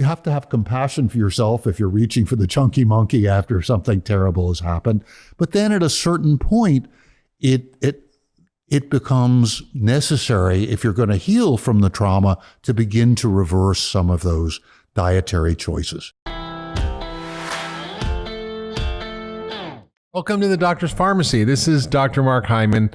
you have to have compassion for yourself if you're reaching for the chunky monkey after something terrible has happened. But then at a certain point, it becomes necessary, if you're going to heal from the trauma, to begin to reverse some of those dietary choices. Welcome to the Doctor's Pharmacy. This is Dr. Mark Hyman,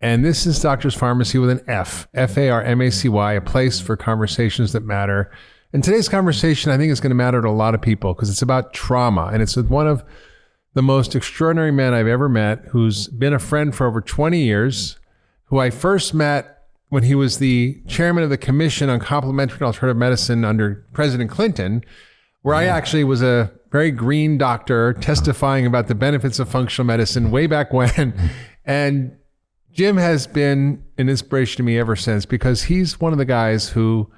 and this is Doctor's Pharmacy with an F, F-A-R-M-A-C-Y, a place for conversations that matter. And today's conversation, I think, is going to matter to a lot of people because it's about trauma, and it's with one of the most extraordinary men I've ever met, who's been a friend for over 20 years, who I first met when he was the chairman of the Commission on Complementary and Alternative Medicine under President Clinton, where I actually was a very green doctor testifying about the benefits of functional medicine way back when. And Jim has been an inspiration to me ever since, because he's one of the guys who,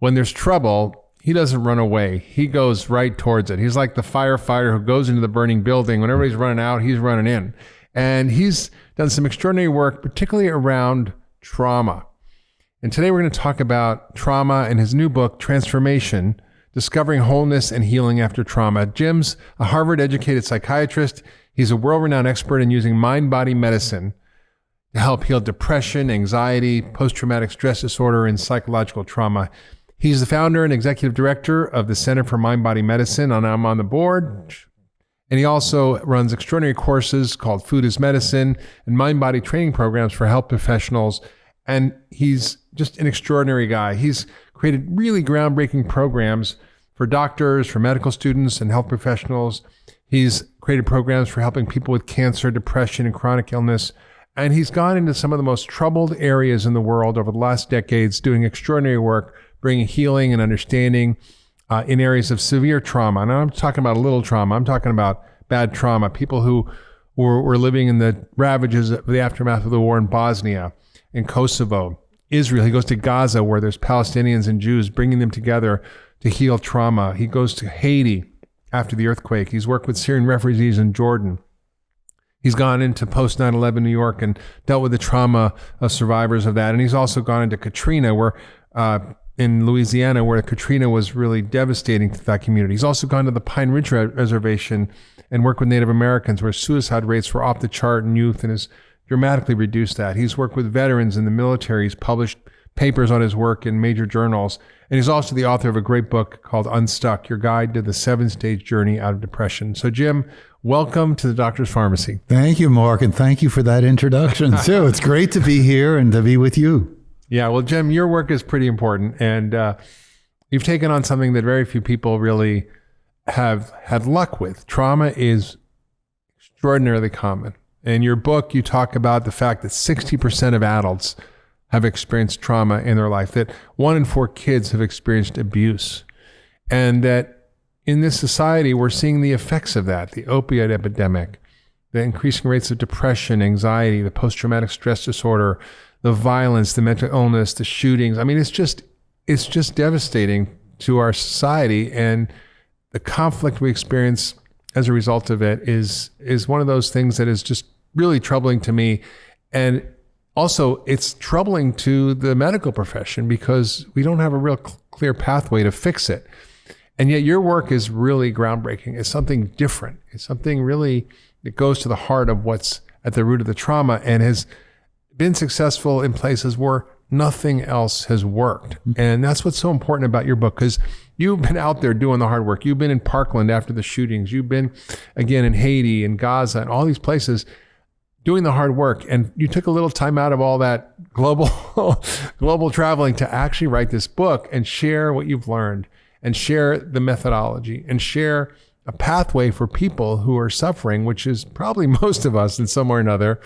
when there's trouble, he doesn't run away. He goes right towards it. He's like the firefighter who goes into the burning building. When everybody's running out, he's running in. And he's done some extraordinary work, particularly around trauma. And today we're going to talk about trauma and his new book, Transformation: Discovering Wholeness and Healing After Trauma. Jim's a Harvard-educated psychiatrist. He's a world-renowned expert in using mind-body medicine to help heal depression, anxiety, post-traumatic stress disorder, and psychological trauma. He's the founder and executive director of the Center for Mind-Body Medicine, and I'm on the board. And he also runs extraordinary courses called Food is Medicine and mind-body training programs for health professionals. And he's just an extraordinary guy. He's created really groundbreaking programs for doctors, for medical students, and health professionals. He's created programs for helping people with cancer, depression, and chronic illness. And he's gone into some of the most troubled areas in the world over the last decades, doing extraordinary work, bringing healing and understanding in areas of severe trauma. And I'm talking about a little trauma. I'm talking about bad trauma, people who were living in the ravages of the aftermath of the war in Bosnia, in Kosovo, Israel. He goes to Gaza, where there's Palestinians and Jews, bringing them together to heal trauma. He goes to Haiti after the earthquake. He's worked with Syrian refugees in Jordan. He's gone into post 9/11 New York and dealt with the trauma of survivors of that. And he's also gone into Katrina, where in Louisiana, where Katrina was really devastating to that community. He's also gone to the Pine Ridge Reservation and worked with Native Americans, where suicide rates were off the chart in youth, and has dramatically reduced that. He's worked with veterans in the military. He's published papers on his work in major journals. And he's also the author of a great book called Unstuck, Your Guide to the 7-Stage Journey Out of Depression. So Jim, welcome to the Doctor's Pharmacy. Thank you, Mark, and thank you for that introduction too. It's great to be here and to be with you. Yeah, well, Jim, your work is pretty important, and you've taken on something that very few people really have had luck with. Trauma is extraordinarily common. In your book, you talk about the fact that 60% of adults have experienced trauma in their life, that 1 in 4 kids have experienced abuse, and that in this society, we're seeing the effects of that, the opioid epidemic, the increasing rates of depression, anxiety, the post-traumatic stress disorder, the violence, the mental illness, the shootings. I mean, it's just devastating to our society, and the conflict we experience as a result of it is one of those things that is just really troubling to me. And also, it's troubling to the medical profession because we don't have a real clear pathway to fix it. And yet your work is really groundbreaking. It's something different. It's something really that goes to the heart of what's at the root of the trauma, and has been successful in places where nothing else has worked. And that's what's so important about your book, because you've been out there doing the hard work. You've been in Parkland after the shootings. You've been, again, in Haiti and Gaza and all these places doing the hard work. And you took a little time out of all that global traveling to actually write this book and share what you've learned, and share the methodology, and share a pathway for people who are suffering, which is probably most of us in some way or another,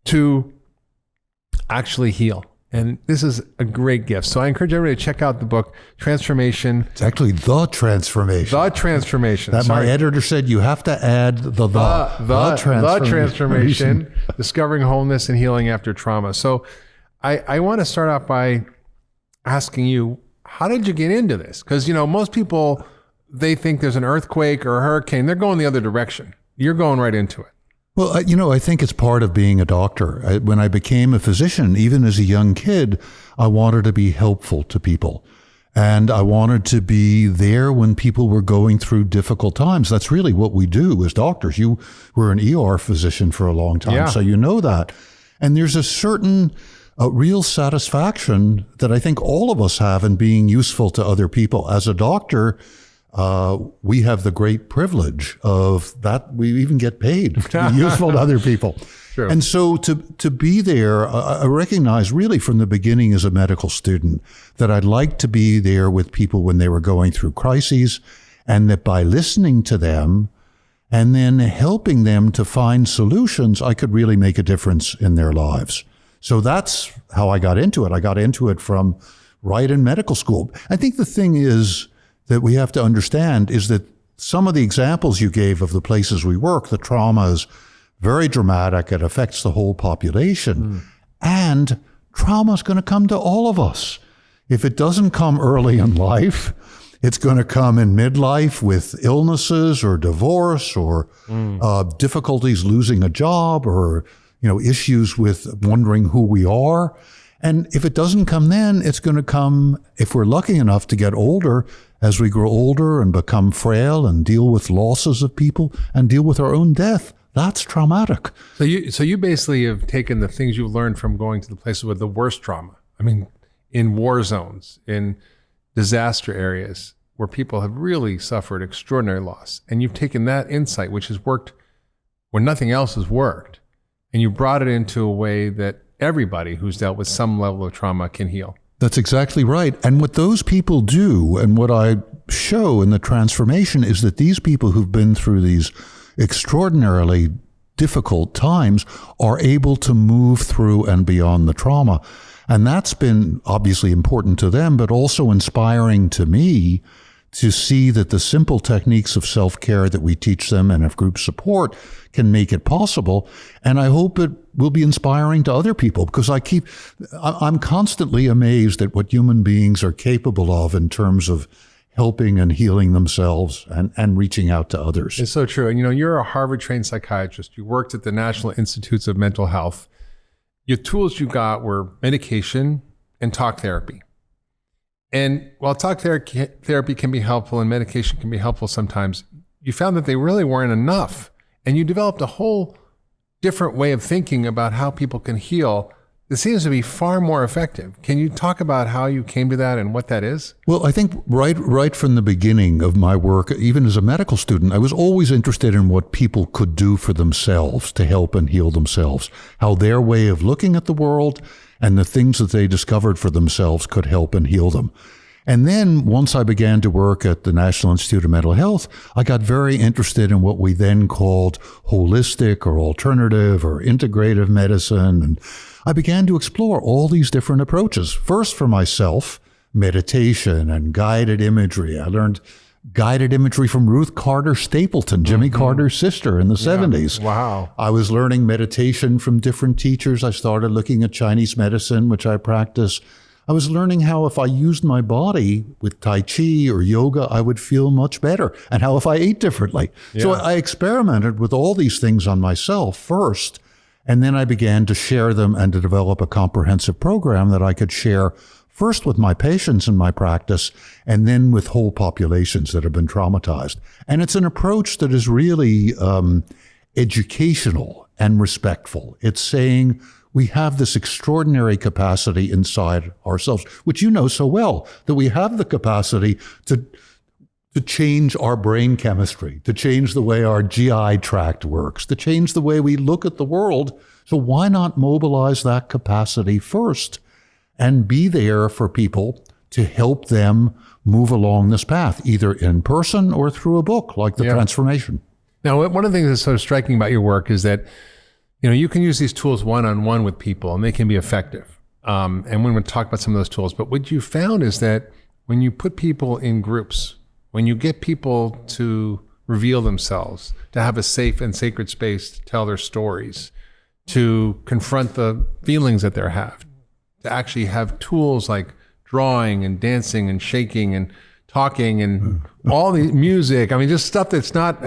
to actually heal. And this is a great gift. So I encourage everybody to check out the book, Transformation. It's actually The Transformation. The Transformation. My editor said you have to add the Transformation. Discovering Wholeness and Healing After Trauma. So I want to start out by asking you, how did you get into this? Because, most people, they think there's an earthquake or a hurricane. They're going the other direction. You're going right into it. Well, I think it's part of being a doctor. When I became a physician, even as a young kid, I wanted to be helpful to people. And I wanted to be there when people were going through difficult times. That's really what we do as doctors. You were an ER physician for a long time, so you know that. And there's a certain real satisfaction that I think all of us have in being useful to other people. As a doctor, we have the great privilege of that. We even get paid to be useful to other people. True. And so to be there, I recognize really from the beginning as a medical student that I'd like to be there with people when they were going through crises, and that by listening to them and then helping them to find solutions, I could really make a difference in their lives. So that's how I got into it. I got into it from right in medical school. I think the thing is that we have to understand is that some of the examples you gave of the places we work, the trauma is very dramatic. It affects the whole population. And trauma is going to come to all of us. If it doesn't come early in life, it's going to come in midlife with illnesses or divorce or difficulties losing a job or issues with wondering who we are. And if it doesn't come then, it's going to come, if we're lucky enough to get older, as we grow older and become frail and deal with losses of people and deal with our own death. That's traumatic. So you basically have taken the things you've learned from going to the places with the worst trauma. I mean, in war zones, in disaster areas where people have really suffered extraordinary loss. And you've taken that insight, which has worked when nothing else has worked, and you brought it into a way that everybody who's dealt with some level of trauma can heal. That's exactly right. And what those people do, and what I show in the transformation, is that these people who've been through these extraordinarily difficult times are able to move through and beyond the trauma. And that's been obviously important to them, but also inspiring to me to see that the simple techniques of self-care that we teach them and of group support can make it possible. And I hope it will be inspiring to other people, because I'm constantly amazed at what human beings are capable of in terms of helping and healing themselves and reaching out to others. It's so true. And you're a Harvard-trained psychiatrist. You worked at the National Institutes of Mental Health. Your tools you got were medication and talk therapy. And while talk therapy can be helpful and medication can be helpful sometimes, you found that they really weren't enough. And you developed a whole different way of thinking about how people can heal that seems to be far more effective. Can you talk about how you came to that and what that is? Well, I think right from the beginning of my work, even as a medical student, I was always interested in what people could do for themselves to help and heal themselves, how their way of looking at the world and the things that they discovered for themselves could help and heal them. And then once I began to work at the National Institute of Mental Health, I got very interested in what we then called holistic or alternative or integrative medicine. And I began to explore all these different approaches. First for myself, meditation and guided imagery. I learned guided imagery from Ruth Carter Stapleton, Jimmy Carter's sister in the 70s. Wow. I was learning meditation from different teachers. I started looking at Chinese medicine, which I practice. I was learning how if I used my body with Tai Chi or yoga, I would feel much better, and how if I ate differently. Yeah. So I experimented with all these things on myself first, and then I began to share them and to develop a comprehensive program that I could share first with my patients in my practice, and then with whole populations that have been traumatized. And it's an approach that is really educational and respectful. It's saying, we have this extraordinary capacity inside ourselves, which you know so well, that we have the capacity to change our brain chemistry, to change the way our GI tract works, to change the way we look at the world. So why not mobilize that capacity first and be there for people to help them move along this path, either in person or through a book like The Transformation? Now, one of the things that's so striking about your work is that you can use these tools one-on-one with people, and they can be effective. And we're going to talk about some of those tools. But what you found is that when you put people in groups, when you get people to reveal themselves, to have a safe and sacred space to tell their stories, to confront the feelings that they have, to actually have tools like drawing and dancing and shaking and talking and all the music. I mean, just stuff that's not,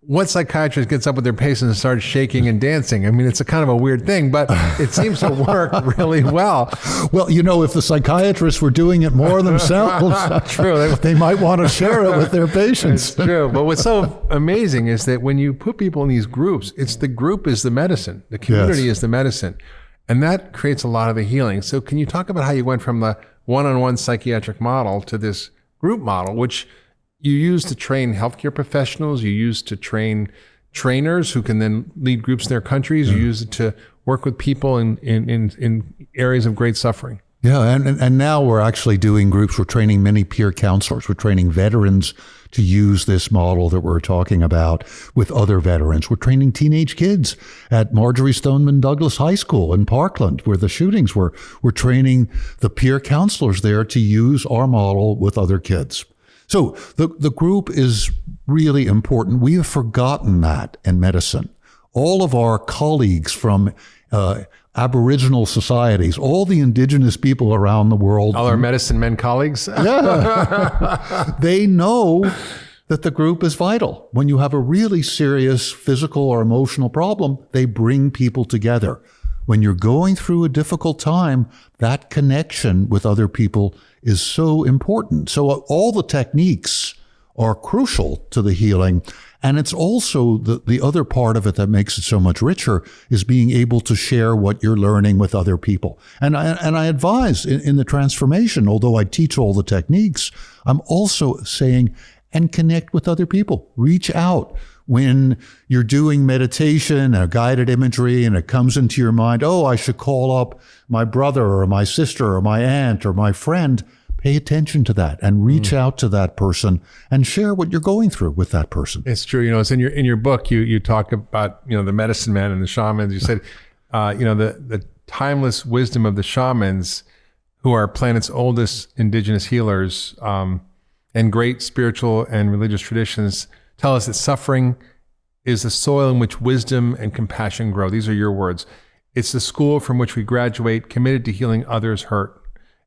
what psychiatrist gets up with their patients and starts shaking and dancing? I mean, it's a kind of a weird thing, but it seems to work really well. Well, if the psychiatrists were doing it more themselves, True. they might want to share it with their patients. It's true. But what's so amazing is that when you put people in these groups, the group is the medicine. The community is the medicine. And that creates a lot of the healing. So can you talk about how you went from the one-on-one psychiatric model to this group model, which you use to train healthcare professionals, you use to train trainers who can then lead groups in their countries, you use it to work with people in areas of great suffering. Yeah, and now we're actually doing groups. We're training many peer counselors. We're training veterans to use this model that we're talking about with other veterans. We're training teenage kids at Marjorie Stoneman Douglas High School in Parkland, where the shootings were. We're training the peer counselors there to use our model with other kids. So the group is really important. We have forgotten that in medicine. All of our colleagues from Aboriginal societies, all the indigenous people around the world. All our medicine men colleagues. Yeah. They know that the group is vital. When you have a really serious physical or emotional problem, they bring people together. When you're going through a difficult time, that connection with other people is so important. So all the techniques are crucial to the healing. And it's also the other part of it that makes it so much richer is being able to share what you're learning with other people. And I advise in the transformation, although I teach all the techniques, I'm also saying, and connect with other people. Reach out. When you're doing meditation or guided imagery and it comes into your mind, oh, I should call up my brother or my sister or my aunt or my friend, pay attention to that and reach out to that person and share what you're going through with that person. It's true. It's in your book, you talk about, the medicine men and the shamans. You said, the timeless wisdom of the shamans, who are planet's oldest indigenous healers, and great spiritual and religious traditions tell us that suffering is the soil in which wisdom and compassion grow. These are your words. It's the school from which we graduate, committed to healing others hurt.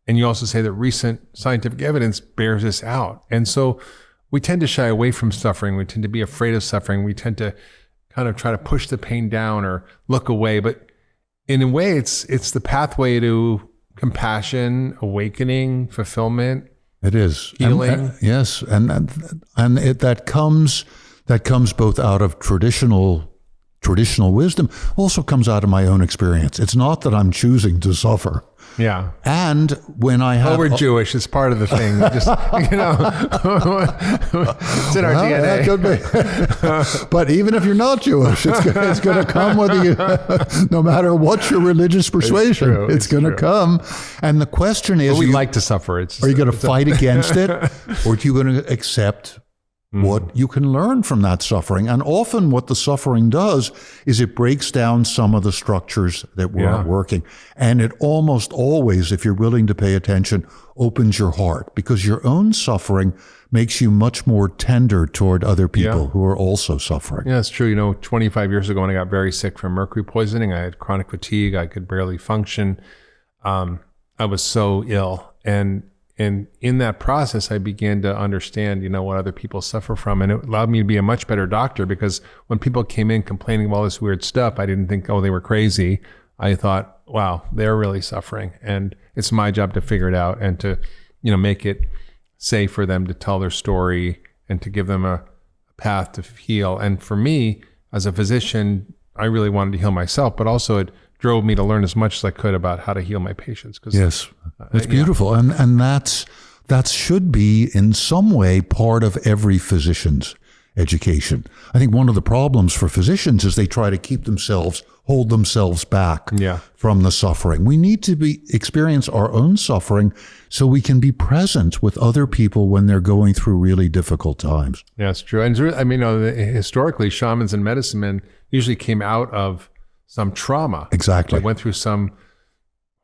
And you also say that recent scientific evidence bears this out. And so we tend to shy away from suffering. We tend to be afraid of suffering. We tend to kind of try to push the pain down or look away. But in a way, it's the pathway to compassion, awakening, fulfillment. It is healing. Yes, that comes both out of traditional wisdom, also comes out of my own experience. It's not that I'm choosing to suffer. Yeah. And when I have... we're Jewish. It's part of the thing. Just, it's in our DNA. That could be. But even if you're not Jewish, it's going to come whether you, no matter what your religious persuasion, it's going to come. And the question is... we like to suffer. Are you going to fight against it? Or are you going to accept what you can learn from that suffering? And often what the suffering does is it breaks down some of the structures that weren't working. And it almost always, if you're willing to pay attention, opens your heart, because your own suffering makes you much more tender toward other people who are also suffering. Yeah, it's true. 25 years ago when I got very sick from mercury poisoning, I had chronic fatigue. I could barely function. I was so ill. And in that process, I began to understand, what other people suffer from. And it allowed me to be a much better doctor, because when people came in complaining of all this weird stuff, I didn't think, they were crazy. I thought, wow, they're really suffering. And it's my job to figure it out and to, make it safe for them to tell their story and to give them a path to heal. And for me, as a physician, I really wanted to heal myself, but also it drove me to learn as much as I could about how to heal my patients. Yes, it's beautiful. And that should be in some way part of every physician's education. I think one of the problems for physicians is they try to hold themselves back from the suffering. We need to experience our own suffering so we can be present with other people when they're going through really difficult times. Yeah, it's true. And historically, shamans and medicine men usually came out of some trauma. Exactly. They went through some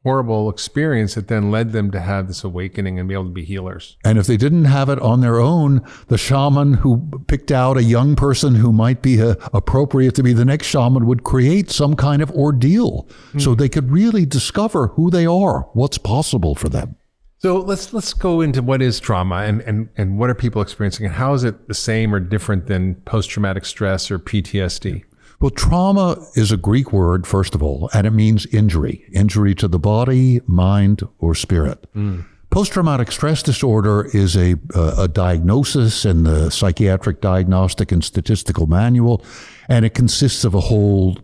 horrible experience that then led them to have this awakening and be able to be healers. And if they didn't have it on their own, the shaman who picked out a young person who might be appropriate to be the next shaman would create some kind of ordeal so they could really discover who they are, what's possible for them. So let's go into what is trauma and what are people experiencing and how is it the same or different than post-traumatic stress or PTSD? Well, trauma is a Greek word, first of all, and it means injury to the body, mind, or spirit. Post-traumatic stress disorder is a diagnosis in the Psychiatric Diagnostic and Statistical Manual, and it consists of a whole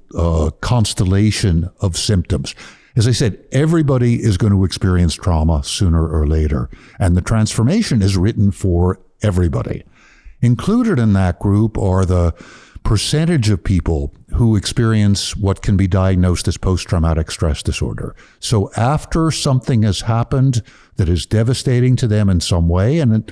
constellation of symptoms. As I said, everybody is going to experience trauma sooner or later, and the transformation is written for everybody. Included in that group are the percentage of people who experience what can be diagnosed as post-traumatic stress disorder. So after something has happened that is devastating to them in some way, and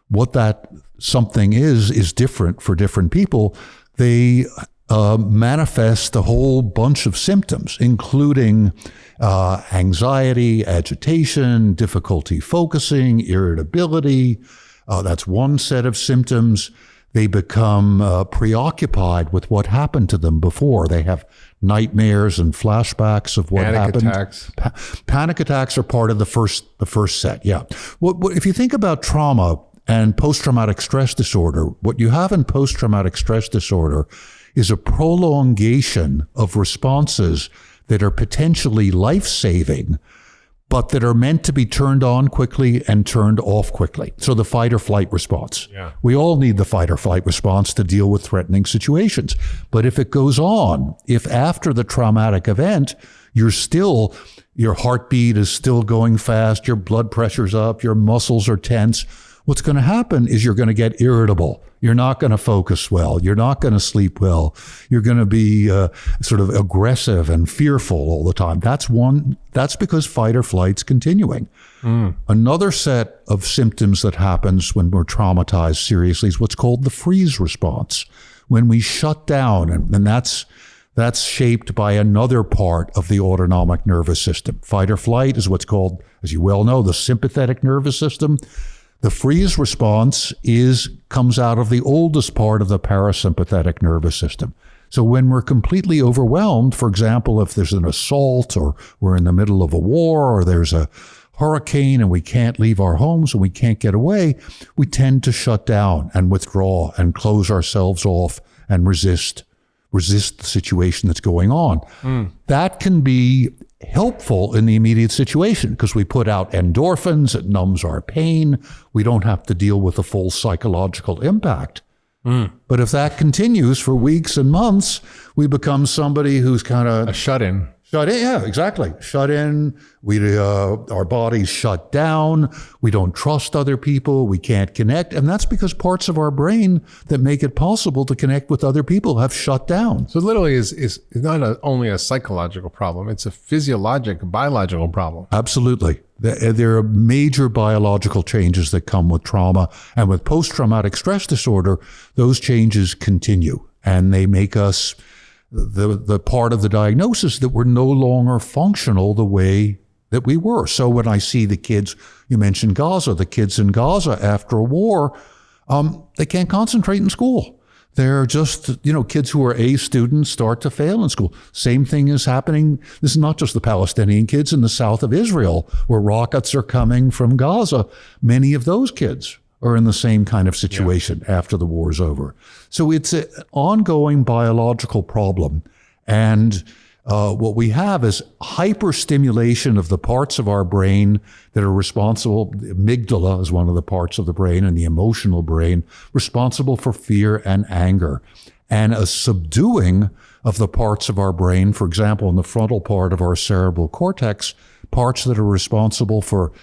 what that something is different for different people, they manifest a whole bunch of symptoms, including anxiety, agitation, difficulty focusing, irritability. That's one set of symptoms. They become preoccupied with what happened to them before. They have nightmares and flashbacks of what happened. Panic attacks are part of the first set. Yeah. If you think about trauma and post-traumatic stress disorder, what you have in post-traumatic stress disorder is a prolongation of responses that are potentially life-saving, but that are meant to be turned on quickly and turned off quickly. So the fight or flight response. Yeah. We all need the fight or flight response to deal with threatening situations. But if it goes on, if after the traumatic event, your heartbeat is still going fast, your blood pressure's up, your muscles are tense, what's going to happen is you're going to get irritable. You're not going to focus well. You're not going to sleep well. You're going to be sort of aggressive and fearful all the time. That's because fight or flight's continuing. Another set of symptoms that happens when we're traumatized seriously is what's called the freeze response. When we shut down, and that's shaped by another part of the autonomic nervous system. Fight or flight is what's called, as you well know, the sympathetic nervous system. The freeze response comes out of the oldest part of the parasympathetic nervous system. So when we're completely overwhelmed, for example, if there's an assault or we're in the middle of a war or there's a hurricane and we can't leave our homes and we can't get away, we tend to shut down and withdraw and close ourselves off and resist the situation that's going on. That can be helpful in the immediate situation because we put out endorphins, it numbs our pain. We don't have to deal with the full psychological impact. But if that continues for weeks and months, we become somebody who's kind of a shut-in. Shut in, yeah, exactly. Shut in. Our bodies shut down. We don't trust other people. We can't connect. And that's because parts of our brain that make it possible to connect with other people have shut down. So literally is not only a psychological problem, it's a biological problem. Absolutely. There are major biological changes that come with trauma. And with post-traumatic stress disorder, those changes continue. And they make us the part of the diagnosis that we're no longer functional the way that we were. So when I see the kids, you mentioned Gaza, the kids in Gaza after a war, they can't concentrate in school. They're just, kids who are A students start to fail in school. Same thing is happening. This is not just the Palestinian kids in the south of Israel where rockets are coming from Gaza. Many of those kids are in the same kind of situation after the war's over. So it's an ongoing biological problem. And what we have is hyperstimulation of the parts of our brain that are responsible. The amygdala is one of the parts of the brain and the emotional brain responsible for fear and anger. And a subduing of the parts of our brain, for example, in the frontal part of our cerebral cortex, parts that are responsible for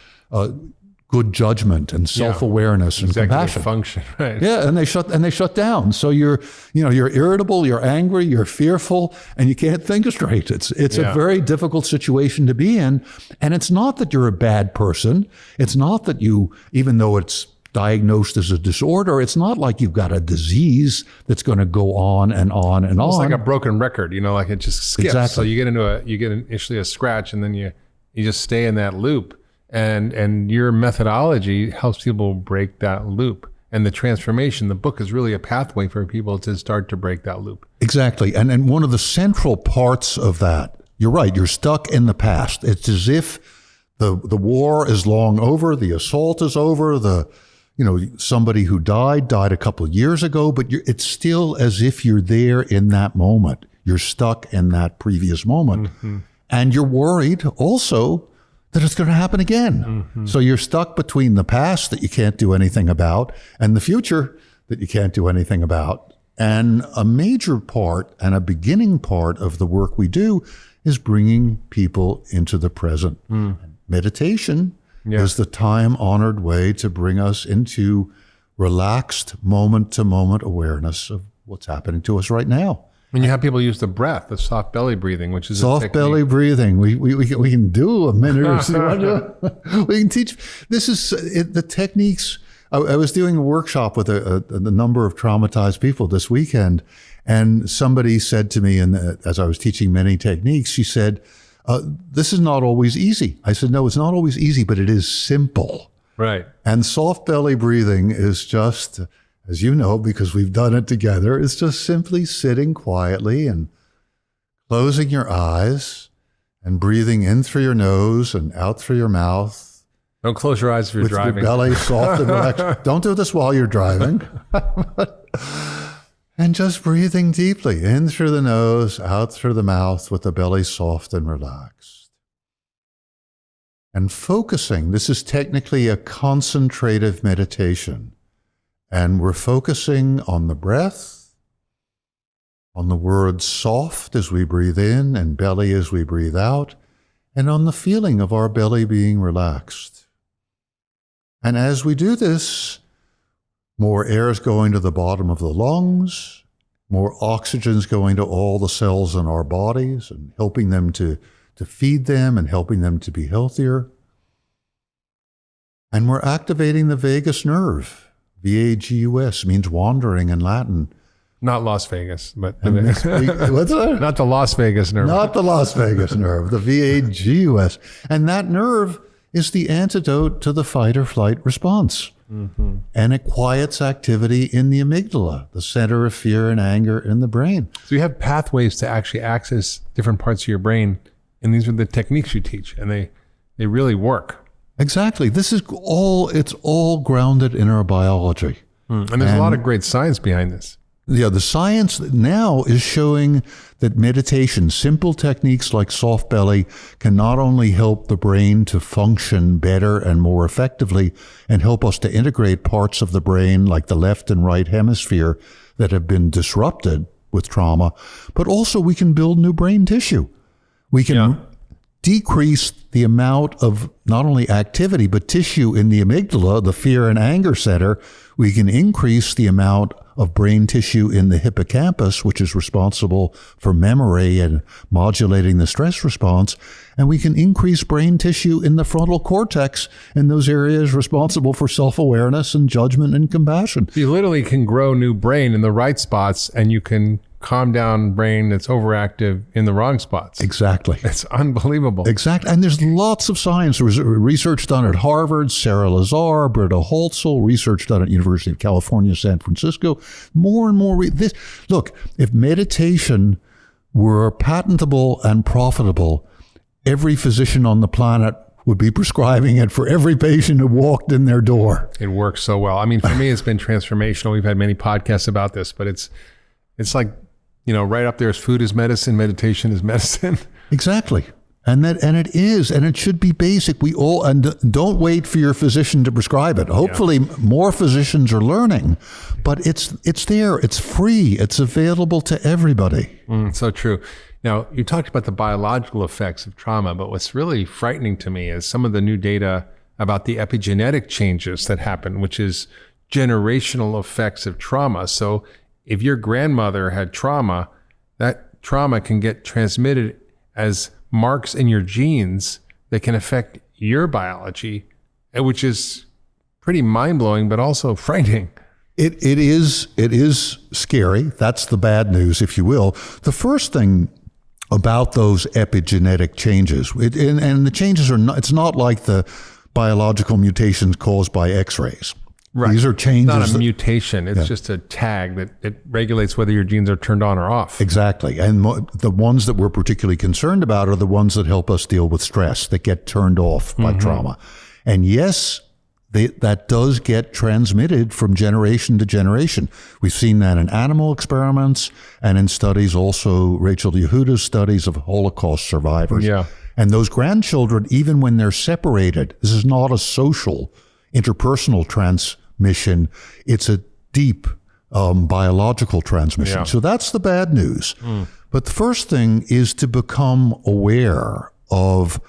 good judgment and self-awareness and compassion. Function, right? Yeah, and they shut down. So you're irritable, you're angry, you're fearful, and you can't think straight. It's a very difficult situation to be in. And it's not that you're a bad person. It's not that even though it's diagnosed as a disorder, it's not like you've got a disease that's going to go on and on and on. It's like a broken record, like it just skips. Exactly. So you get initially a scratch, and then you just stay in that loop. And your methodology helps people break that loop. And the transformation, the book is really a pathway for people to start to break that loop. Exactly. And one of the central parts of that, you're right, you're stuck in the past. It's as if The war is long over. The assault is over. Somebody who died a couple of years ago, but it's still as if you're there in that moment. You're stuck in that previous moment. Mm-hmm. And you're worried also that it's going to happen again. Mm-hmm. So you're stuck between the past that you can't do anything about and the future that you can't do anything about. And a major part and a beginning part of the work we do is bringing people into the present. Meditation is the time-honored way to bring us into relaxed moment-to-moment awareness of what's happening to us right now. And you have people use the breath, the soft belly breathing, which is soft belly breathing. We can do a minute or so. We can teach. This is the techniques. I was doing a workshop with a number of traumatized people this weekend, and somebody said to me, as I was teaching many techniques, she said, this is not always easy. I said, no, it's not always easy, but it is simple. Right. And soft belly breathing is just, as you know, because we've done it together, it's just simply sitting quietly and closing your eyes and breathing in through your nose and out through your mouth. Don't close your eyes if you're driving. With your belly soft and relaxed. Don't do this while you're driving. And just breathing deeply in through the nose, out through the mouth with the belly soft and relaxed. And focusing, this is technically a concentrative meditation. And we're focusing on the breath, on the word soft as we breathe in and belly as we breathe out, and on the feeling of our belly being relaxed. And as we do this, more air is going to the bottom of the lungs, more oxygen is going to all the cells in our bodies and helping them to feed them and helping them to be healthier. And we're activating the vagus nerve. VAGUS means wandering in Latin. Not Las Vegas, but what's that? Not the Las Vegas nerve. Not the Las Vegas nerve, the VAGUS. And that nerve is the antidote to the fight or flight response. Mm-hmm. And it quiets activity in the amygdala, the center of fear and anger in the brain. So you have pathways to actually access different parts of your brain, and these are the techniques you teach, and they really work. Exactly. It's all grounded in our biology. And there's a lot of great science behind this. Yeah, the science now is showing that meditation, simple techniques like soft belly, can not only help the brain to function better and more effectively and help us to integrate parts of the brain like the left and right hemisphere that have been disrupted with trauma, but also we can build new brain tissue. We can decrease the amount of not only activity, but tissue in the amygdala, the fear and anger center. We can increase the amount of brain tissue in the hippocampus, which is responsible for memory and modulating the stress response. And we can increase brain tissue in the frontal cortex in those areas responsible for self-awareness and judgment and compassion. You literally can grow new brain in the right spots, and you can calm down brain that's overactive in the wrong spots. Exactly. It's unbelievable. Exactly. And there's lots of science. There was research done at Harvard, Sarah Lazar, Britta Holtzel, research done at University of California, San Francisco. More and more. Look, if meditation were patentable and profitable, every physician on the planet would be prescribing it for every patient who walked in their door. It works so well. I mean, for me, it's been transformational. We've had many podcasts about this, but it's like, right up there is food is medicine, meditation is medicine. Exactly. And it is, and it should be basic. And don't wait for your physician to prescribe it. Hopefully more physicians are learning, but it's there, it's free, it's available to everybody. So true. Now, you talked about the biological effects of trauma, but what's really frightening to me is some of the new data about the epigenetic changes that happen, which is generational effects of trauma. So if your grandmother had trauma, that trauma can get transmitted as marks in your genes that can affect your biology, which is pretty mind-blowing, but also frightening. It is scary. That's the bad news, if you will. The first thing about those epigenetic changes, and the changes are not, it's not like the biological mutations caused by X-rays. Right. These are changes. It's not a mutation. It's just a tag that it regulates whether your genes are turned on or off. Exactly. And the ones that we're particularly concerned about are the ones that help us deal with stress, that get turned off by trauma. And yes, that does get transmitted from generation to generation. We've seen that in animal experiments and in studies also, Rachel Yehuda's studies of Holocaust survivors. Yeah. And those grandchildren, even when they're separated, this is not a social, interpersonal transmission. It's a deep biological transmission. Yeah. So that's the bad news. But the first thing is to become aware of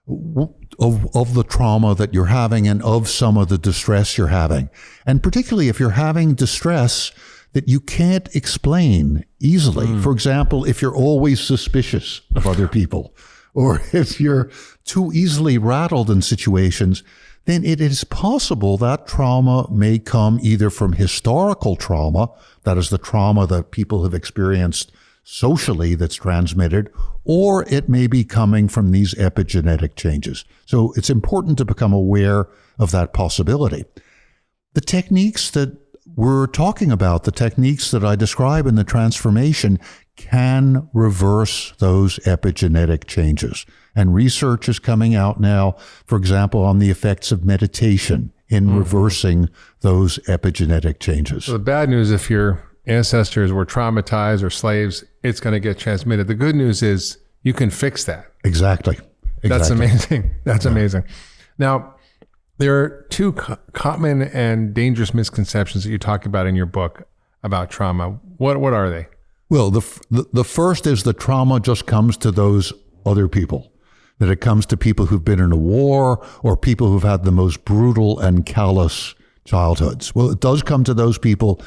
the trauma that you're having and of some of the distress you're having. And particularly if you're having distress that you can't explain easily. For example, if you're always suspicious of other people, or if you're too easily rattled in situations, then it is possible that trauma may come either from historical trauma, that is the trauma that people have experienced socially that's transmitted, or it may be coming from these epigenetic changes. So it's important to become aware of that possibility. The techniques that we're talking about, the techniques that I describe in the transformation, can reverse those epigenetic changes. And research is coming out now, for example, on the effects of meditation in reversing those epigenetic changes. So the bad news, if your ancestors were traumatized or slaves, it's going to get transmitted. The good news is you can fix that. Exactly. That's amazing. That's amazing. Now, there are two common and dangerous misconceptions that you talk about in your book about trauma. What are they? Well, the first is the trauma just comes to those other people, that it comes to people who've been in a war or people who've had the most brutal and callous childhoods. Well, it does come to those people.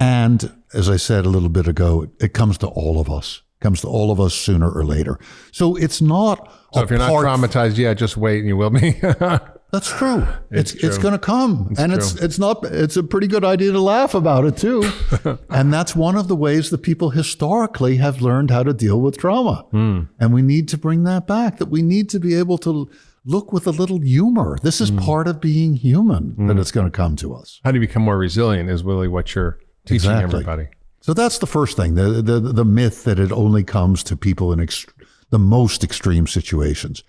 And as I said a little bit ago, it comes to all of us. It comes to all of us sooner or later. So it's not. So if you're not traumatized yet, just wait and you will be. That's true. It's going to come. It's a pretty good idea to laugh about it too. And that's one of the ways that people historically have learned how to deal with trauma. And we need to bring that back, that we need to be able to look with a little humor. This is part of being human, that it's going to come to us. How do you become more resilient is really what you're teaching everybody. So that's the first thing, the myth that it only comes to people in the most extreme situations.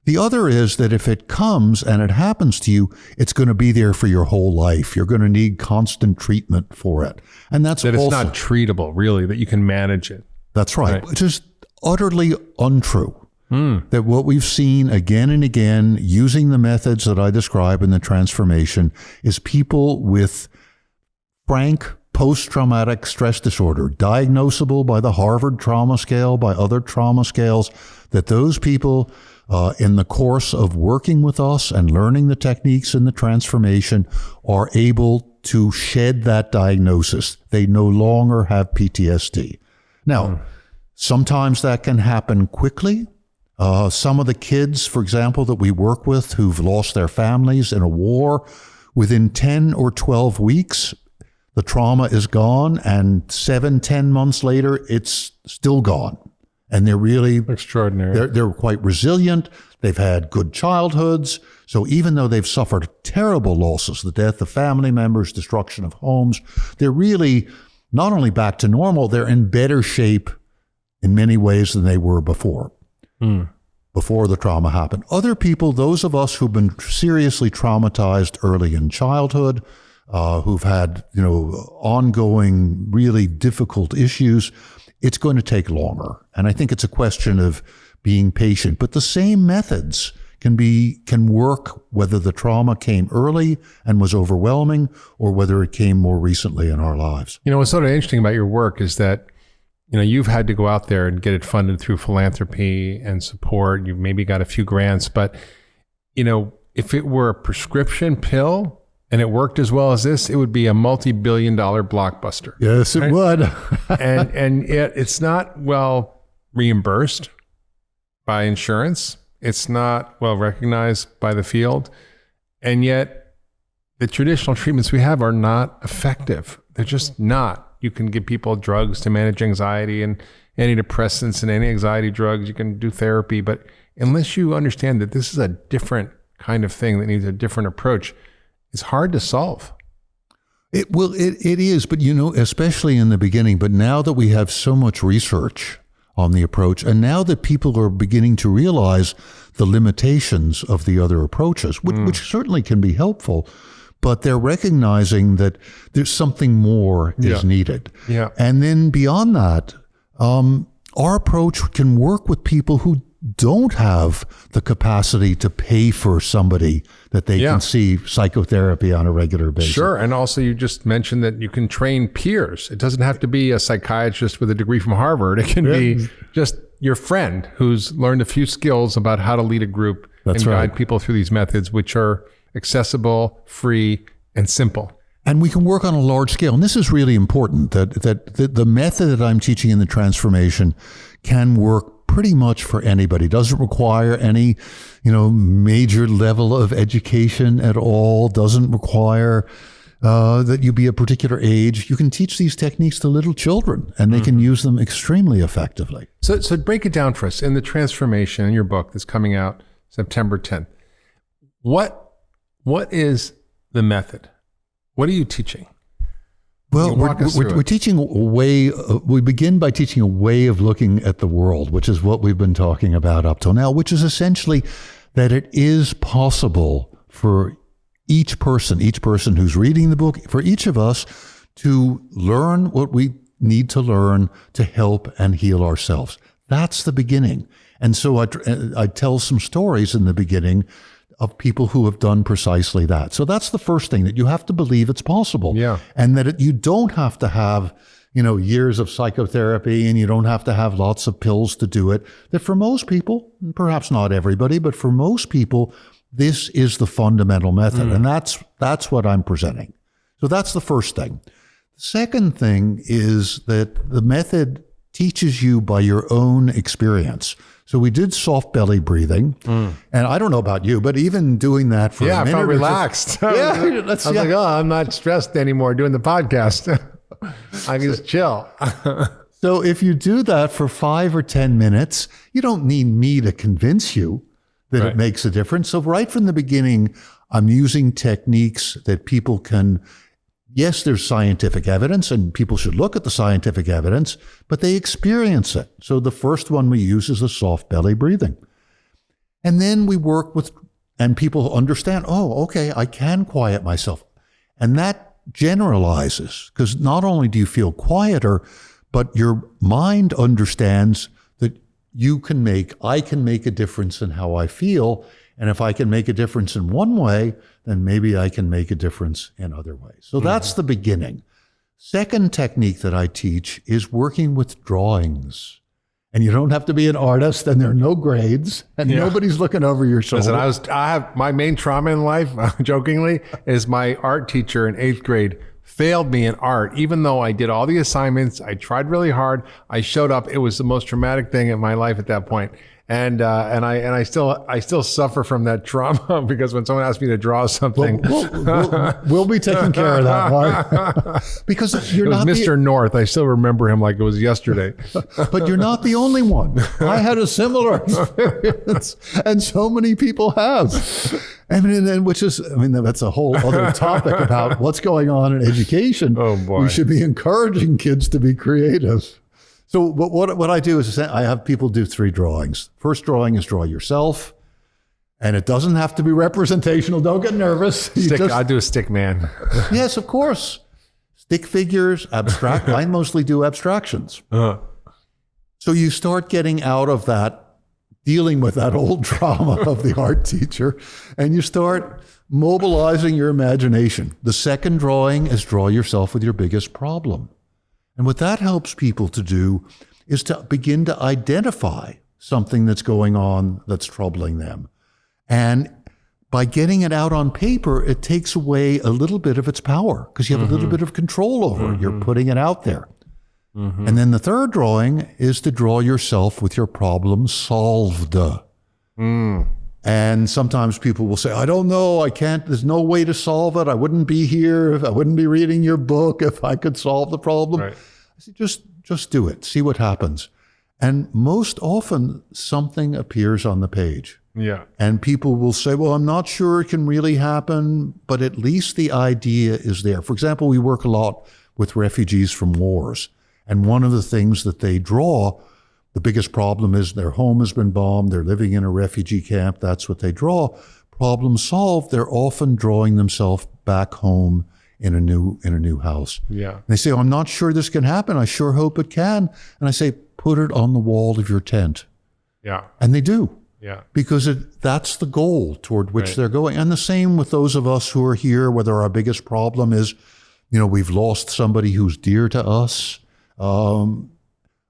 The other is that if it comes and it happens to you, it's going to be there for your whole life. You're going to need constant treatment for it. And that's that it's not treatable, really, that you can manage it. That's right. Which is utterly untrue. That what we've seen again and again using the methods that I describe in the transformation is people with frank post-traumatic stress disorder, diagnosable by the Harvard trauma scale, by other trauma scales, that those people in the course of working with us and learning the techniques in the transformation are able to shed that diagnosis. They no longer have PTSD. Now, sometimes that can happen quickly. Some of the kids, for example, that we work with who've lost their families in a war, within 10 or 12 weeks, the trauma is gone, and 7-10 months later, it's still gone. And they're really extraordinary. They're quite resilient. They've had good childhoods. So even though they've suffered terrible losses, the death of family members, destruction of homes, they're really not only back to normal, they're in better shape in many ways than they were before the trauma happened. Other people, those of us who've been seriously traumatized early in childhood, who've had, ongoing, really difficult issues, it's going to take longer. And I think it's a question of being patient. But the same methods can work whether the trauma came early and was overwhelming or whether it came more recently in our lives. What's sort of interesting about your work is that, you've had to go out there and get it funded through philanthropy and support. You've maybe got a few grants, but, if it were a prescription pill and it worked as well as this, it would be a multi-billion-dollar blockbuster. Yes, it would. and yet it's not well reimbursed by insurance. It's not well recognized by the field. And yet the traditional treatments we have are not effective. They're just not. You can give people drugs to manage anxiety and antidepressants and anti-anxiety drugs. You can do therapy. But unless you understand that this is a different kind of thing that needs a different approach, it's hard to solve. It is, but especially in the beginning. But now that we have so much research on the approach, and now that people are beginning to realize the limitations of the other approaches, which certainly can be helpful, but they're recognizing that there's something more is needed. Yeah. And then beyond that, our approach can work with people who don't have the capacity to pay for somebody that they can see psychotherapy on a regular basis. Sure. And also you just mentioned that you can train peers. It doesn't have to be a psychiatrist with a degree from Harvard. It can be just your friend who's learned a few skills about how to lead a group and guide people through these methods, which are accessible, free, and simple. And we can work on a large scale. And this is really important, that the method that I'm teaching in the transformation can work pretty much for anybody. Doesn't require any, major level of education at all. Doesn't require that you be a particular age. You can teach these techniques to little children, and they can use them extremely effectively. So break it down for us. In the transformation, in your book that's coming out September 10th, what is the method? What are you teaching? Well, we're teaching a way. We begin by teaching a way of looking at the world, which is what we've been talking about up till now, which is essentially that it is possible for each person who's reading the book, for each of us to learn what we need to learn to help and heal ourselves. That's the beginning. And so I tell some stories in the beginning of people who have done precisely that. So that's the first thing, that you have to believe it's possible. Yeah. And that you don't have to have, years of psychotherapy, and you don't have to have lots of pills to do it. That for most people, perhaps not everybody, but for most people, this is the fundamental method. And that's what I'm presenting. So that's the first thing. The second thing is that the method teaches you by your own experience. So we did soft belly breathing, and I don't know about you, but even doing that for a minute, I felt relaxed. I was like, I'm not stressed anymore doing the podcast. I can just chill. So if you do that for 5 or 10 minutes, you don't need me to convince you that it makes a difference. So right from the beginning, I'm using techniques that people can. Yes, there's scientific evidence, and people should look at the scientific evidence, but they experience it. So the first one we use is the soft belly breathing. And then we work with, and people understand, okay, I can quiet myself. And that generalizes, because not only do you feel quieter, but your mind understands that I can make a difference in how I feel. And if I can make a difference in one way, then maybe I can make a difference in other ways. So that's the beginning. Second technique that I teach is working with drawings. And you don't have to be an artist, and there are no grades, and nobody's looking over your shoulder. Listen, I have my main trauma in life, jokingly, is my art teacher in 8th grade failed me in art, even though I did all the assignments. I tried really hard. I showed up. It was the most traumatic thing in my life at that point. And I still suffer from that trauma, because when someone asks me to draw something, we'll be taking care of that, Mark. Because you're not Mr. North. I still remember him like it was yesterday. But you're not the only one. I had a similar experience, and so many people have. That's a whole other topic about what's going on in education. Oh boy, we should be encouraging kids to be creative. So what I do is I have people do 3 drawings. First drawing is draw yourself, and it doesn't have to be representational. Don't get nervous. I do a stick man. Yes, of course. Stick figures, abstract. I mostly do abstractions. So you start getting out of that, dealing with that old trauma of the art teacher, and you start mobilizing your imagination. The second drawing is draw yourself with your biggest problem. And what that helps people to do is to begin to identify something that's going on that's troubling them. And by getting it out on paper, it takes away a little bit of its power, because you have a little bit of control over it. You're putting it out there. And then the third drawing is to draw yourself with your problem solved. And sometimes people will say, I don't know, I can't, there's no way to solve it. I wouldn't be here, I wouldn't be reading your book if I could solve the problem. Right. I say, just do it, see what happens. And most often something appears on the page. Yeah. And people will say, well, I'm not sure it can really happen, but at least the idea is there. For example, we work a lot with refugees from wars. And one of the things that they draw, the biggest problem is their home has been bombed, they're living in a refugee camp, that's what they draw. Problem solved, they're often drawing themselves back home in a new house. Yeah. And they say, oh, I'm not sure this can happen. I sure hope it can. And I say, put it on the wall of your tent. Yeah. And they do. Yeah. Because that's the goal toward which they're going. And the same with those of us who are here, whether our biggest problem is, we've lost somebody who's dear to us.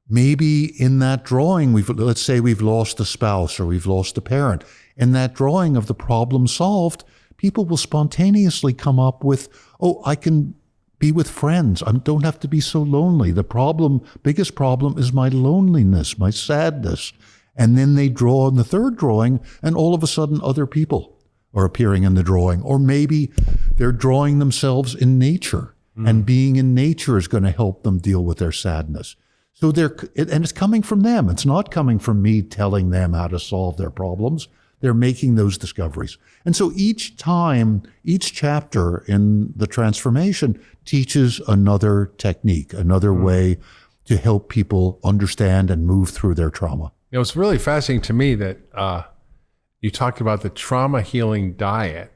Maybe in that drawing, let's say we've lost a spouse or we've lost a parent. In that drawing of the problem solved, people will spontaneously come up with, oh, I can be with friends. I don't have to be so lonely. The biggest problem is my loneliness, my sadness. And then they draw in the third drawing, and all of a sudden other people are appearing in the drawing. Or maybe they're drawing themselves in nature, and being in nature is going to help them deal with their sadness. So and it's coming from them. It's not coming from me telling them how to solve their problems. They're making those discoveries. And so each chapter in the transformation teaches another technique, another way to help people understand and move through their trauma. It's really fascinating to me that you talked about the trauma healing diet.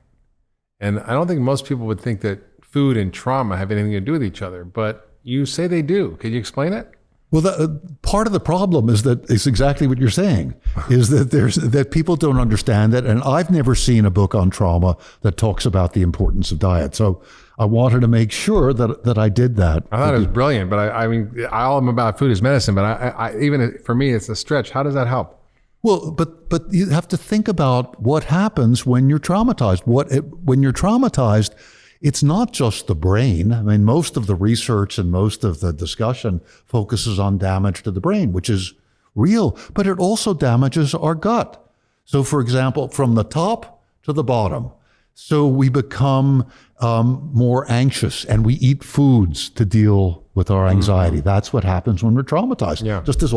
And I don't think most people would think that food and trauma have anything to do with each other, but you say they do. Can you explain it? Well, part of the problem is that it's exactly what you're saying, is that that people don't understand it. And I've never seen a book on trauma that talks about the importance of diet. So I wanted to make sure that I did that. I thought it was brilliant, but I mean, all I'm about food is medicine, but I even for me, it's a stretch. How does that help? Well, but you have to think about what happens when you're traumatized. When you're traumatized, it's not just the brain. I mean, most of the research and most of the discussion focuses on damage to the brain, which is real, but it also damages our gut. So, for example, from the top to the bottom. So we become more anxious, and we eat foods to deal with our anxiety. That's what happens when we're traumatized. Yeah. Just as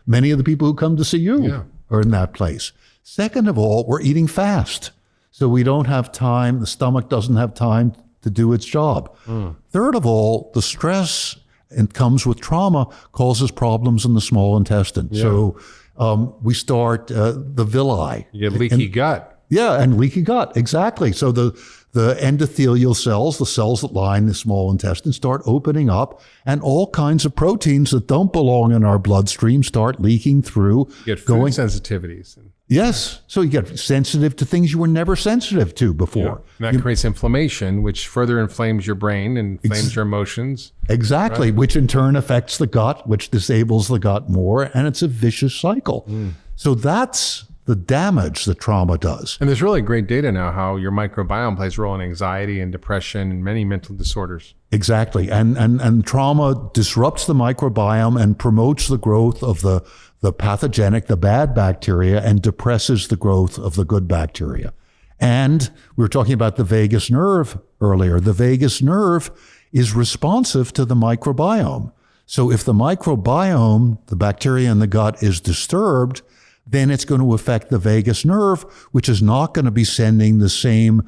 many of the people who come to see you are in that place. Second of all, we're eating fast. So we don't have time, the stomach doesn't have time to do its job. Third of all, the stress that comes with trauma causes problems in the small intestine. Yeah. So we start the villi. You get leaky gut. Yeah, and leaky gut, exactly. So the endothelial cells, the cells that line the small intestine, start opening up, and all kinds of proteins that don't belong in our bloodstream start leaking through. You get food sensitivities. Yes. So you get sensitive to things you were never sensitive to before. Yeah. And that creates inflammation, which further inflames your brain and inflames your emotions. Exactly, right? Which in turn affects the gut, which disables the gut more, and it's a vicious cycle. So that's the damage that trauma does. And there's really great data now how your microbiome plays a role in anxiety and depression and many mental disorders. Exactly. And trauma disrupts the microbiome and promotes the growth of the pathogenic, the bad bacteria, and depresses the growth of the good bacteria. And we were talking about the vagus nerve earlier. The vagus nerve is responsive to the microbiome. So if the microbiome, the bacteria in the gut, is disturbed, then it's going to affect the vagus nerve, which is not going to be sending the same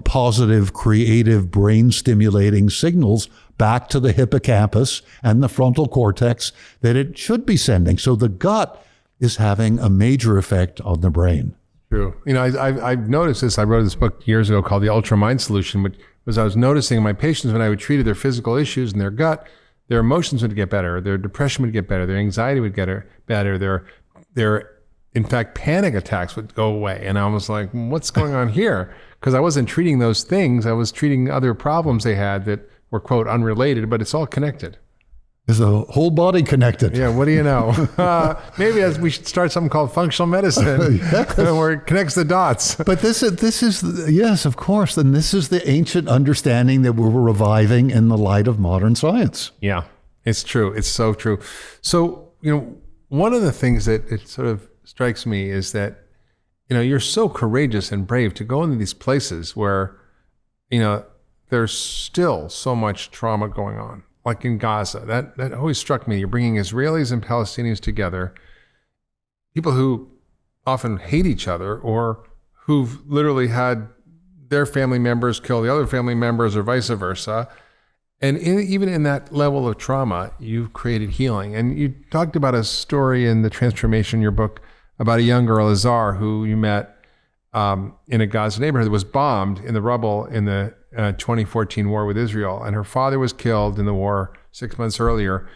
positive, creative, brain-stimulating signals back to the hippocampus and the frontal cortex that it should be sending. So the gut is having a major effect on the brain. True. I've noticed this. I wrote this book years ago called The Ultra Mind Solution, which was I was noticing in my patients when I would treat their physical issues in their gut, their emotions would get better, their depression would get better, their anxiety would get better, their in fact, panic attacks would go away. And I was like, what's going on here? Because I wasn't treating those things. I was treating other problems they had that were, quote, unrelated, but it's all connected. Is the whole body connected? Yeah, what do you know? Maybe we should start something called functional medicine, yes. Where it connects the dots. But this is yes, of course. And this is the ancient understanding that we're reviving in the light of modern science. Yeah, it's true. It's so true. So, one of the things that it sort of strikes me is that, you're so courageous and brave to go into these places where, there's still so much trauma going on, like in Gaza. That always struck me. You're bringing Israelis and Palestinians together, people who often hate each other or who've literally had their family members kill the other family members or vice versa. And even in that level of trauma, you've created healing. And you talked about a story in the Transformation in your book about a young girl, Azure, who you met in a Gaza neighborhood that was bombed in the rubble in the 2014 war with Israel. And her father was killed in the war 6 months earlier.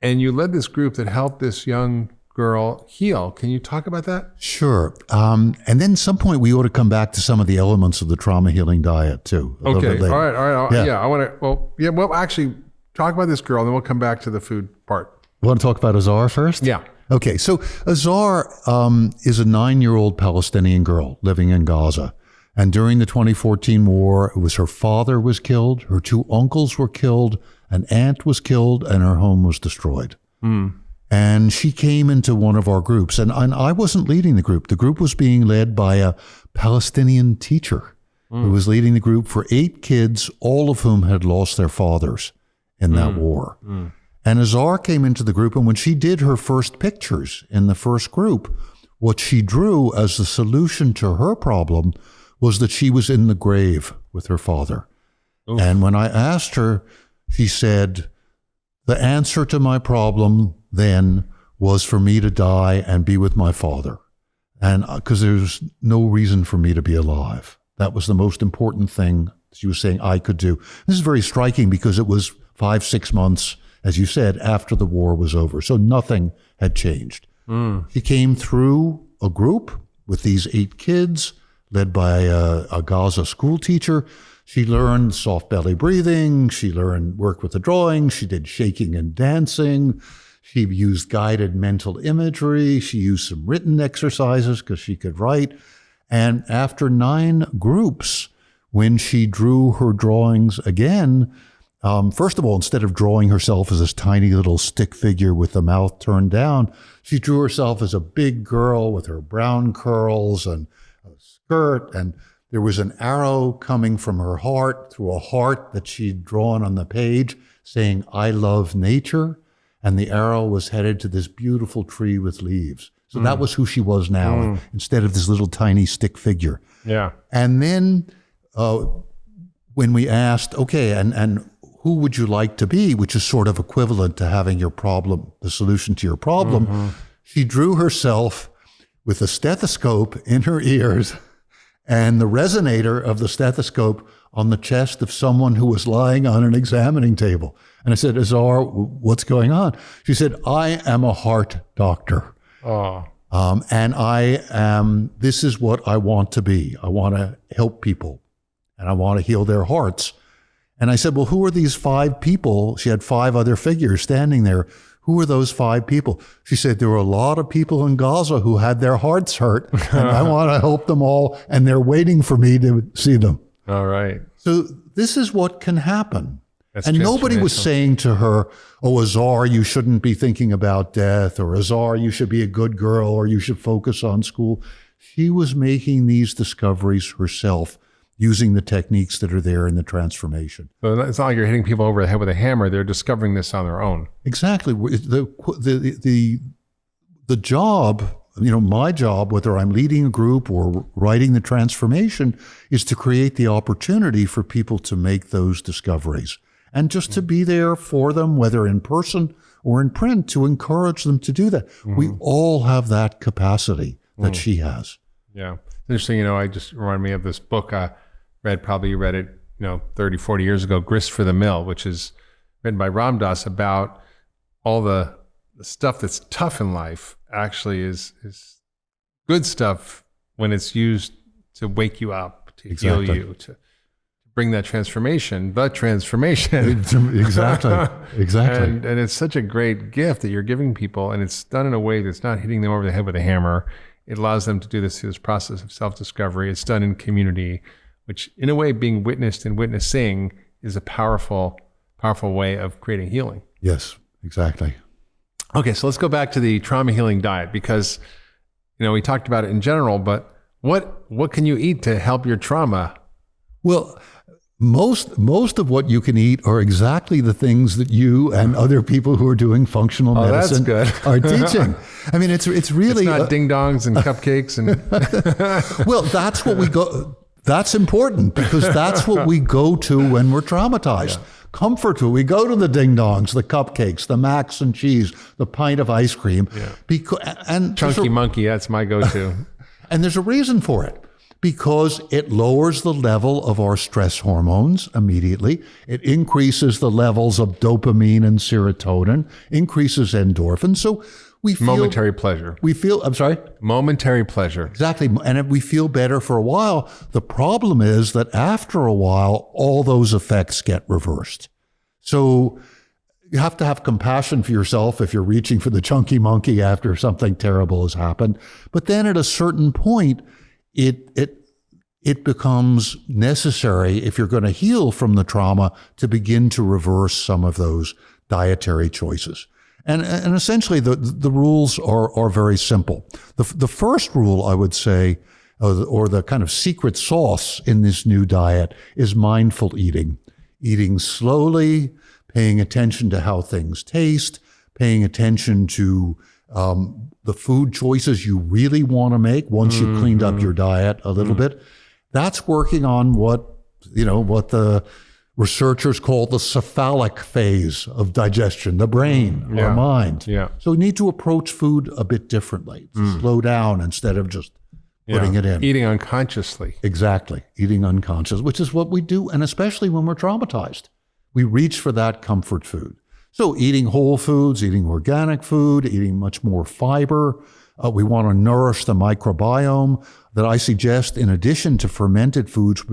And you led this group that helped this young girl heal. Can you talk about that? Sure. And then at some point we ought to come back to some of the elements of the trauma healing diet too. Okay. All right. Yeah. I want to, well, actually talk about this girl and then we'll come back to the food part. You want to talk about Azure first? Yeah. Okay. So Azure is a 9-year-old Palestinian girl living in Gaza. And during the 2014 war, it was her father was killed, her 2 uncles were killed, an aunt was killed, and her home was destroyed. And she came into one of our groups, and I wasn't leading the group. The group was being led by a Palestinian teacher who was leading the group for 8 kids, all of whom had lost their fathers in that war. And Azure came into the group, and when she did her first pictures in the first group, what she drew as the solution to her problem was that she was in the grave with her father. Oof. And when I asked her, she said, the answer to my problem then was for me to die and be with my father. And because there's no reason for me to be alive. That was the most important thing she was saying I could do. This is very striking because it was 5-6 months, as you said, after the war was over. So nothing had changed. She came through a group with these 8 kids led by a Gaza school teacher. She learned soft belly breathing. She learned work with the drawing. She did shaking and dancing. She used guided mental imagery. She used some written exercises because she could write. And after 9 groups, when she drew her drawings again, first of all, instead of drawing herself as this tiny little stick figure with the mouth turned down, she drew herself as a big girl with her brown curls and a skirt. And there was an arrow coming from her heart through a heart that she'd drawn on the page saying, I love nature. And the arrow was headed to this beautiful tree with leaves. So that was who she was now, instead of this little tiny stick figure. Yeah. And then when we asked, okay, and who would you like to be, which is sort of equivalent to having your problem, the solution to your problem, she drew herself with a stethoscope in her ears and the resonator of the stethoscope on the chest of someone who was lying on an examining table. And I said, Azure, what's going on? She said, I am a heart doctor. Oh. And this is what I want to be. I want to help people and I want to heal their hearts. And I said, well, who are these 5 people? She had 5 other figures standing there. Who are those 5 people? She said, there were a lot of people in Gaza who had their hearts hurt and I want to help them all. And they're waiting for me to see them. All right. So this is what can happen. That's and nobody was saying to her, oh, Azure, you shouldn't be thinking about death, or Azure, you should be a good girl, or you should focus on school. She was making these discoveries herself using the techniques that are there in the transformation. So it's not like you're hitting people over the head with a hammer. They're discovering this on their own. Exactly. The job, my job, whether I'm leading a group or writing the transformation, is to create the opportunity for people to make those discoveries. And just to be there for them, whether in person or in print, to encourage them to do that. We all have that capacity that she has. Yeah. Interesting. I just reminded me of this book I read, probably you read it, 30, 40 years ago, Grist for the Mill, which is written by Ram Dass about all the stuff that's tough in life actually is good stuff when it's used to wake you up, to heal you, to bring that transformation, the transformation. Exactly. And it's such a great gift that you're giving people, and it's done in a way that's not hitting them over the head with a hammer. It allows them to do this through this process of self-discovery. It's done in community, which in a way being witnessed and witnessing is a powerful, powerful way of creating healing. Yes, exactly. Okay, so let's go back to the trauma healing diet because, we talked about it in general, but what can you eat to help your trauma? Well, most of what you can eat are exactly the things that you and other people who are doing functional medicine are teaching. I mean, it's really it's not ding dongs and cupcakes and. Well, that's what we go. That's important because that's what we go to when we're traumatized. Yeah. Comfort food. We go to the ding dongs, the cupcakes, the macs and cheese, the pint of ice cream. Yeah. And Chunky Monkey, that's my go-to. And there's a reason for it. Because it lowers the level of our stress hormones immediately. It increases the levels of dopamine and serotonin, increases endorphins. So we feel momentary pleasure. I'm sorry? Momentary pleasure. Exactly. And we feel better for a while. The problem is that after a while, all those effects get reversed. So you have to have compassion for yourself if you're reaching for the chunky monkey after something terrible has happened. But then at a certain point, it becomes necessary, if you're going to heal from the trauma, to begin to reverse some of those dietary choices. And essentially, the rules are very simple. The first rule, I would say, or the kind of secret sauce in this new diet, is mindful eating. Eating slowly, paying attention to how things taste, paying attention to the food choices you really want to make once you've cleaned up your diet a little bit. That's working on what the researchers call the cephalic phase of digestion, the brain, our mind. Yeah. So we need to approach food a bit differently, slow down instead of just putting it in. Eating unconsciously. Exactly. Eating unconscious, which is what we do. And especially when we're traumatized, we reach for that comfort food. So eating whole foods, eating organic food, eating much more fiber. We want to nourish the microbiome that I suggest in addition to fermented foods,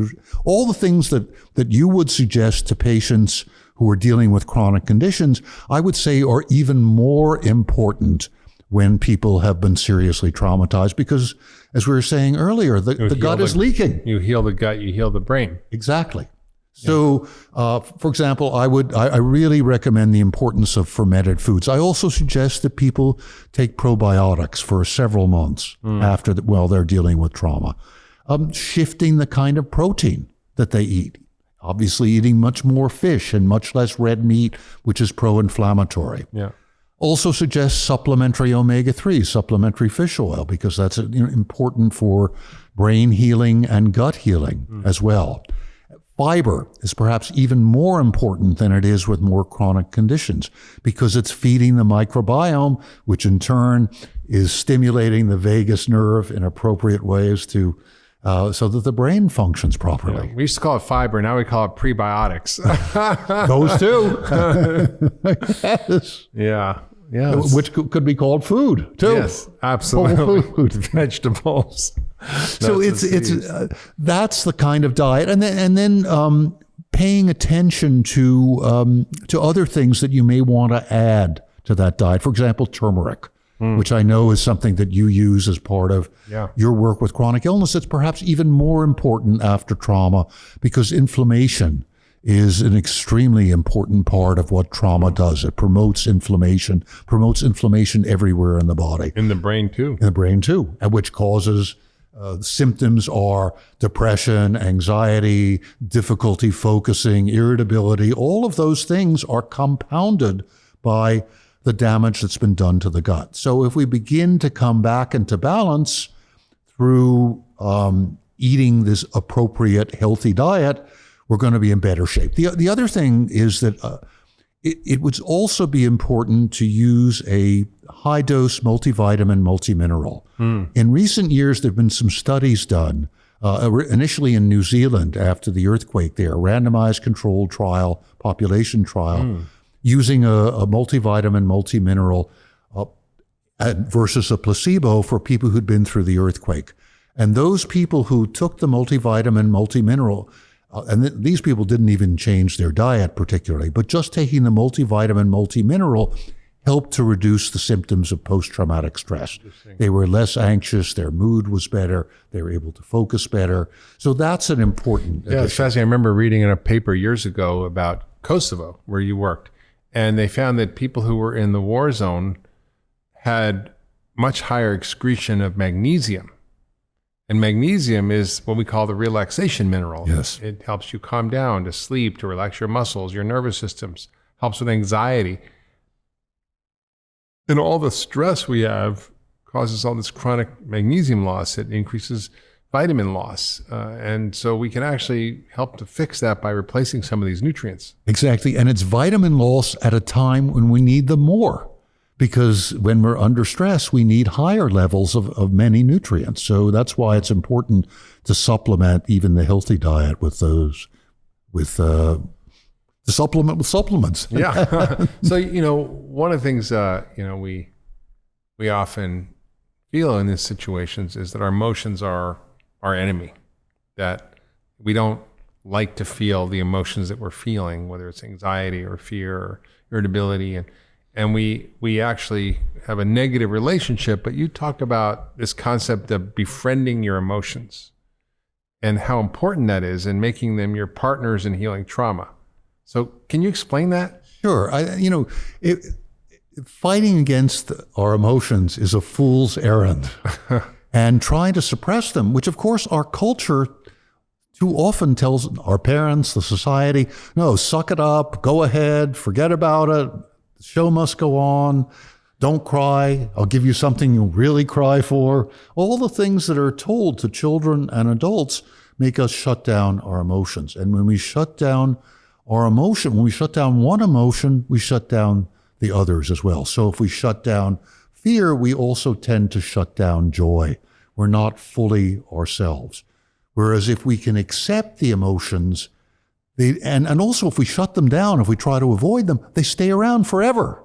all the things that you would suggest to patients who are dealing with chronic conditions, I would say are even more important when people have been seriously traumatized because, as we were saying earlier, the gut is leaking. You heal the gut, you heal the brain. Exactly. So, for example, I really recommend the importance of fermented foods. I also suggest that people take probiotics for several months while they're dealing with trauma. Shifting the kind of protein that they eat. Obviously, eating much more fish and much less red meat, which is pro-inflammatory. Yeah. Also suggest supplementary omega-3, supplementary fish oil, because that's important for brain healing and gut healing as well. Fiber is perhaps even more important than it is with more chronic conditions because it's feeding the microbiome, which in turn is stimulating the vagus nerve in appropriate ways to so that the brain functions properly. Yeah, we used to call it fiber. Now we call it prebiotics. Those too. Yes. Yeah. Yes. Which could be called food too. Yes, absolutely. Food. Vegetables. So that's the kind of diet, and then paying attention to other things that you may want to add to that diet. For example, turmeric, which I know is something that you use as part of your work with chronic illness. It's perhaps even more important after trauma because inflammation is an extremely important part of what trauma does. It promotes inflammation everywhere in the body. In the brain too. In the brain too, which causes symptoms are depression, anxiety, difficulty focusing, irritability. All of those things are compounded by the damage that's been done to the gut. So if we begin to come back into balance through eating this appropriate, healthy diet, we're going to be in better shape. The other thing is that it would also be important to use a high-dose multivitamin, multimineral. In recent years, there have been some studies done, initially in New Zealand after the earthquake there, a randomized controlled trial, population trial, using a multivitamin, multimineral versus a placebo for people who'd been through the earthquake. And those people who took the multivitamin, multimineral, and these people didn't even change their diet particularly, but just taking the multivitamin, multimineral helped to reduce the symptoms of post-traumatic stress. They were less anxious, their mood was better, they were able to focus better. So that's an important addition. It's fascinating. I remember reading in a paper years ago about Kosovo, where you worked, and they found that people who were in the war zone had much higher excretion of magnesium. And magnesium is what we call the relaxation mineral. Yes. It helps you calm down, to sleep, to relax your muscles, your nervous systems, helps with anxiety. And all the stress we have causes all this chronic magnesium loss. It increases vitamin loss. And so we can actually help to fix that by replacing some of these nutrients. Exactly. And it's vitamin loss at a time when we need them more, because when we're under stress, we need higher levels of many nutrients. So that's why it's important to supplement even the healthy diet with those, to supplement with supplements. Yeah. So, one of the things, we often feel in these situations is that our emotions are our enemy, that we don't like to feel the emotions that we're feeling, whether it's anxiety or fear or irritability. And we actually have a negative relationship, but you talk about this concept of befriending your emotions and how important that is in making them your partners in healing trauma. So can you explain that? Sure. Fighting against our emotions is a fool's errand. And trying to suppress them, which of course our culture too often tells our parents, the society, no, suck it up, go ahead, forget about it, the show must go on, don't cry, I'll give you something you'll really cry for. All the things that are told to children and adults make us shut down our emotions. And when we shut down our emotion, when we shut down one emotion, we shut down the others as well. So if we shut down fear, we also tend to shut down joy. We're not fully ourselves. Whereas if we can accept the emotions, and also if we shut them down, if we try to avoid them, they stay around forever.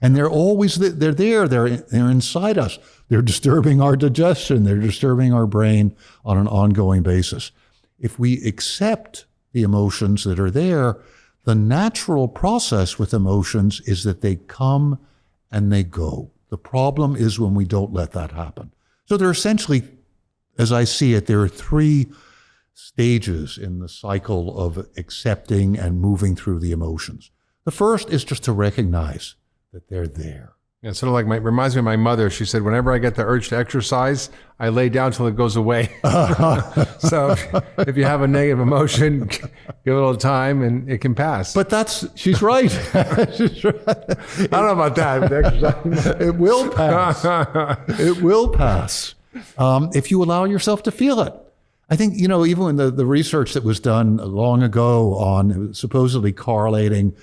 And they're there, they're inside us. They're disturbing our digestion, they're disturbing our brain on an ongoing basis. If we accept the emotions that are there, the natural process with emotions is that they come and they go. The problem is when we don't let that happen. So there are essentially, as I see it, there are three stages in the cycle of accepting and moving through the emotions. The first is just to recognize that they're there. Yeah, sort of like reminds me of my mother. She said, whenever I get the urge to exercise, I lay down till it goes away. So if you have a negative emotion, give it a little time and it can pass. But she's right. She's right. I don't know about that, but exercise. It will pass. It will pass if you allow yourself to feel it. I think, even in the research that was done long ago on supposedly correlating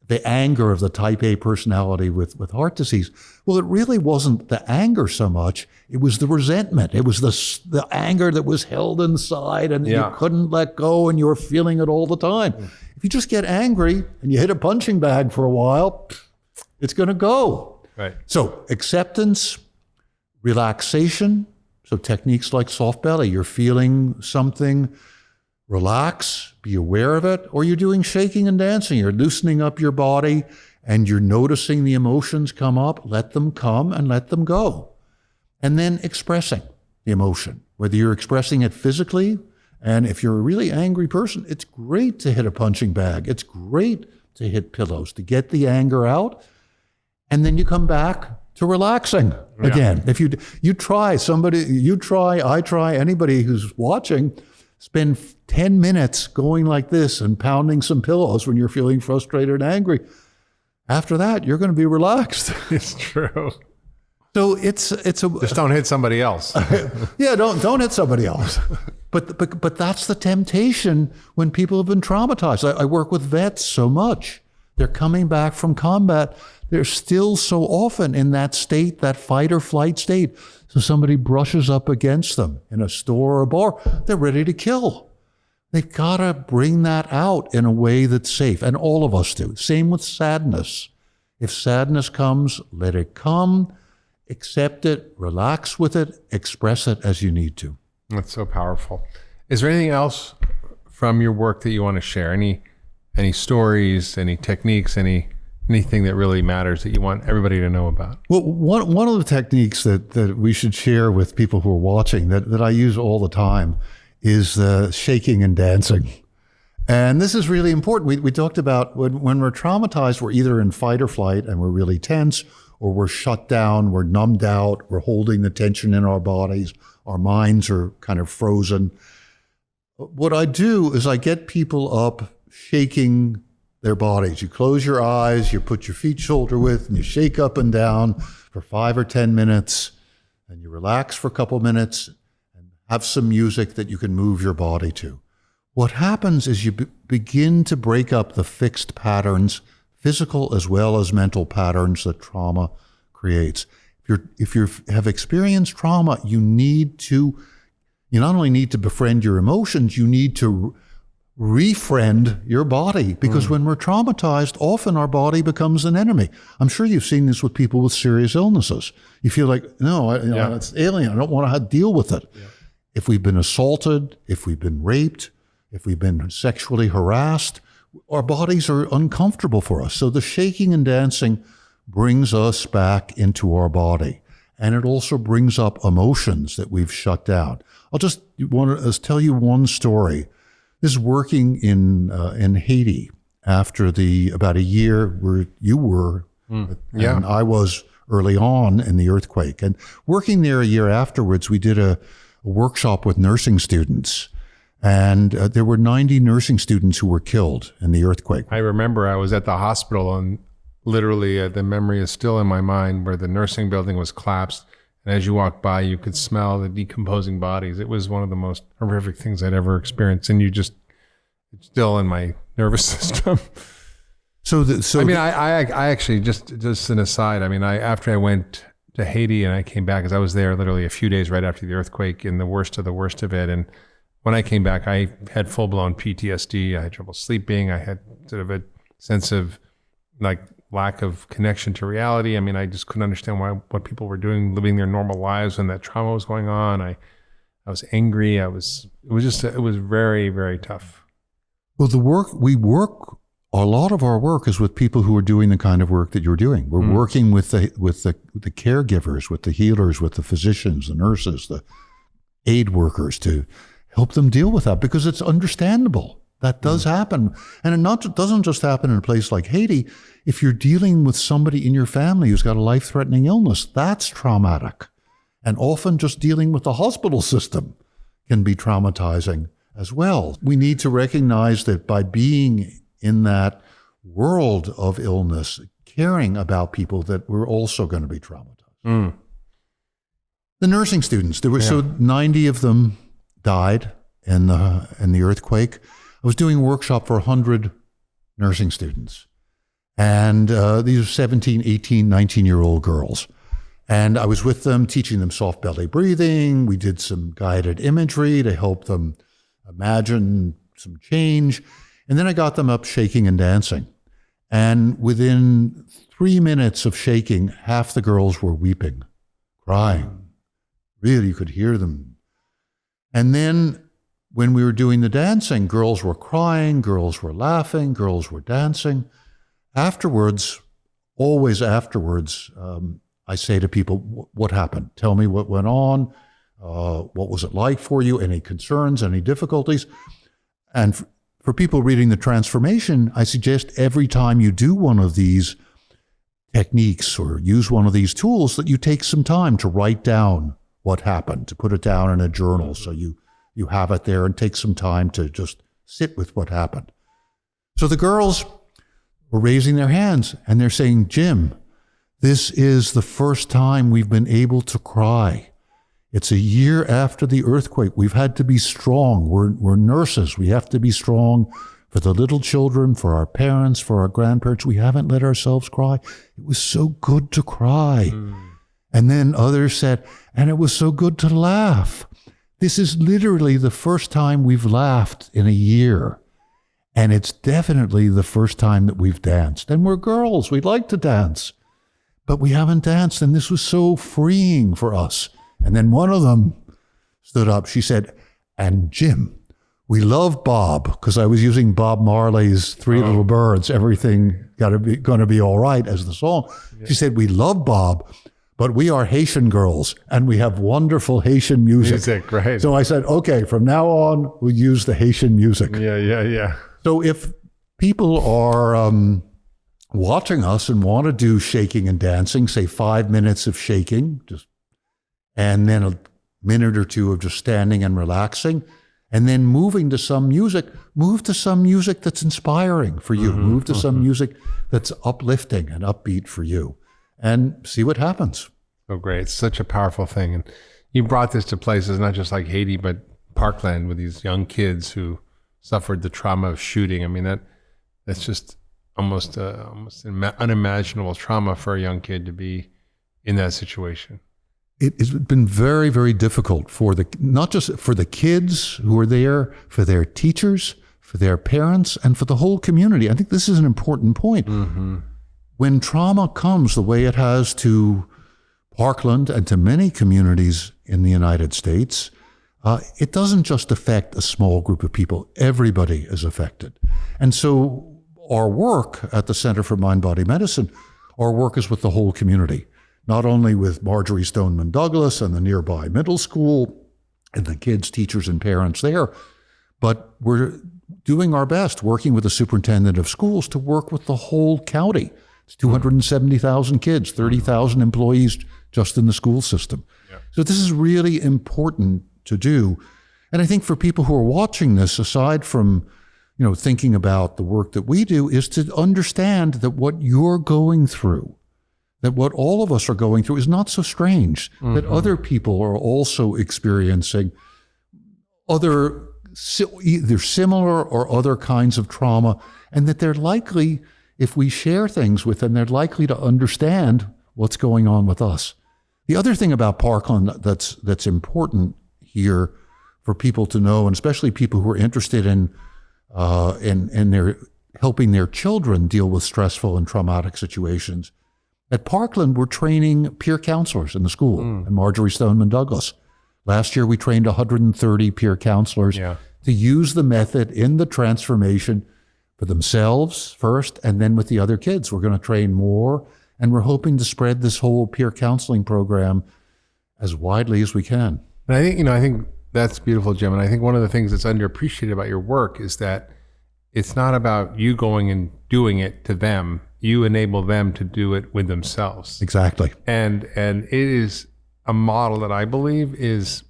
the anger of the type A personality with heart disease. Well, it really wasn't the anger so much. It was the resentment. It was the anger that was held inside and you couldn't let go and you were feeling it all the time. If you just get angry and you hit a punching bag for a while, it's going to go. Right. So acceptance, relaxation. So techniques like soft belly, you're feeling something, relax, be aware of it, or you're doing shaking and dancing. You're loosening up your body and you're noticing the emotions come up. Let them come and let them go. And then expressing the emotion, whether you're expressing it physically. And if you're a really angry person, it's great to hit a punching bag. It's great to hit pillows, to get the anger out. And then you come back to relaxing again. If you try, I try, anybody who's watching, spend 10 minutes going like this and pounding some pillows when you're feeling frustrated and angry. After that, you're going to be relaxed. It's true. So it's a just don't hit somebody else. Yeah, don't hit somebody else. But that's the temptation when people have been traumatized. I work with vets so much. They're coming back from combat. They're still so often in that state, that fight or flight state. So somebody brushes up against them in a store or a bar, they're ready to kill. They've got to bring that out in a way that's safe. And all of us do. Same with sadness. If sadness comes, let it come, accept it, relax with it, express it as you need to. That's so powerful. Is there anything else from your work that you want to share? Any stories, any techniques, anything that really matters that you want everybody to know about? Well, one of the techniques that we should share with people who are watching that I use all the time is shaking and dancing. And this is really important. We talked about when we're traumatized, we're either in fight or flight and we're really tense, or we're shut down, we're numbed out, we're holding the tension in our bodies, our minds are kind of frozen. What I do is I get people up shaking their bodies. You close your eyes, you put your feet shoulder width, and you shake up and down, for 5 or 10 minutes, and you relax for a couple minutes, and have some music that you can move your body to. What happens is you begin to break up the fixed patterns, physical as well as mental patterns that trauma creates. If you have experienced trauma, you not only need to befriend your emotions, you need to refriend your body, because when we're traumatized, often our body becomes an enemy. I'm sure you've seen this with people with serious illnesses. You feel like, no, it's alien. I don't want to deal with it. Yeah. If we've been assaulted, if we've been raped, if we've been sexually harassed, our bodies are uncomfortable for us. So the shaking and dancing brings us back into our body. And it also brings up emotions that we've shut down. I'll just want to tell you one story. This is working in Haiti after about a year where you were, and I was early on in the earthquake. And working there a year afterwards, we did a workshop with nursing students. And there were 90 nursing students who were killed in the earthquake. I remember I was at the hospital, and literally the memory is still in my mind, where the nursing building was collapsed. And as you walked by, you could smell the decomposing bodies. It was one of the most horrific things I'd ever experienced. And it's still in my nervous system. I actually, just an aside, after I went to Haiti and I came back, because I was there literally a few days right after the earthquake, in the worst of it. And when I came back, I had full-blown PTSD. I had trouble sleeping. I had sort of a sense of lack of connection to reality. I just couldn't understand what people were doing, living their normal lives when that trauma was going on. I was angry. It was very, very tough. Well, a lot of our work is with people who are doing the kind of work that you're doing. We're working with the caregivers, with the healers, with the physicians, the nurses, the aid workers, to help them deal with that, because it's understandable. That does happen. And it doesn't just happen in a place like Haiti. If you're dealing with somebody in your family who's got a life-threatening illness, that's traumatic. And often just dealing with the hospital system can be traumatizing as well. We need to recognize that by being in that world of illness, caring about people, that we're also going to be traumatized. The nursing students, 90 of them died in the earthquake. I was doing a workshop for 100 nursing students. And these are 17, 18, 19-year-old girls. And I was with them, teaching them soft belly breathing. We did some guided imagery to help them imagine some change. And then I got them up shaking and dancing. And within 3 minutes of shaking, half the girls were weeping, crying. Really, you could hear them. And then when we were doing the dancing, girls were crying, girls were laughing, girls were dancing. Always afterwards, I say to people, what happened? Tell me what went on. What was it like for you? Any concerns, any difficulties? And for people reading the transformation, I suggest every time you do one of these techniques or use one of these tools, that you take some time to write down what happened, to put it down in a journal, so you have it there, and take some time to just sit with what happened. So the girls were raising their hands and they're saying, Jim, this is the first time we've been able to cry. It's a year after the earthquake. We've had to be strong. We're nurses. We have to be strong for the little children, for our parents, for our grandparents. We haven't let ourselves cry. It was so good to cry. And then others said, and it was so good to laugh. This is literally the first time we've laughed in a year. And it's definitely the first time that we've danced. And we're girls. We like to dance. But we haven't danced. And this was so freeing for us. And then one of them stood up. She said, and Jim, we love Bob, because I was using Bob Marley's Three Little Birds, Everything Gonna Be All Right as the song. Yeah. She said, we love Bob, but we are Haitian girls and we have wonderful Haitian music. Right. So I said, okay, from now on, we'll use the Haitian music. Yeah. So if people are watching us and want to do shaking and dancing, say 5 minutes of shaking, and then a minute or two of just standing and relaxing, and then moving to some music, move to some music that's inspiring for you. Move to some music that's uplifting and upbeat for you. and see what happens. Oh, great. It's such a powerful thing. And you brought this to places not just like Haiti, but Parkland with these young kids who suffered the trauma of shooting. I mean, that's just almost unimaginable trauma for a young kid to be in that situation. It has been very, very difficult for not just for the kids who are there, for their teachers, for their parents, and for the whole community. I think this is an important point. Mm-hmm. When trauma comes the way it has to Parkland and to many communities in the United States, it doesn't just affect a small group of people. Everybody is affected. And so our work at the Center for Mind-Body Medicine, our work is with the whole community, not only with Marjorie Stoneman Douglas and the nearby middle school and the kids, teachers, and parents there, but we're doing our best, working with the superintendent of schools to work with the whole county. It's 270,000 kids, 30,000 employees just in the school system. Yeah. So this is really important to do. And I think for people who are watching this, aside from thinking about the work that we do, is to understand that what you're going through, that what all of us are going through is not so strange, mm-hmm. that other people are also experiencing either similar or other kinds of trauma, and that they're likely, if we share things with them, they're likely to understand what's going on with us. The other thing about Parkland that's important here for people to know, and especially people who are interested in their helping their children deal with stressful and traumatic situations. At Parkland, we're training peer counselors in the school, and Marjorie Stoneman Douglas. Last year, we trained 130 peer counselors to use the method in the transformation for themselves first, and then with the other kids. We're going to train more, and we're hoping to spread this whole peer counseling program as widely as we can. And I think that's beautiful, Jim. And I think one of the things that's underappreciated about your work is that it's not about you going and doing it to them. You enable them to do it with themselves. Exactly. And it is a model that I believe is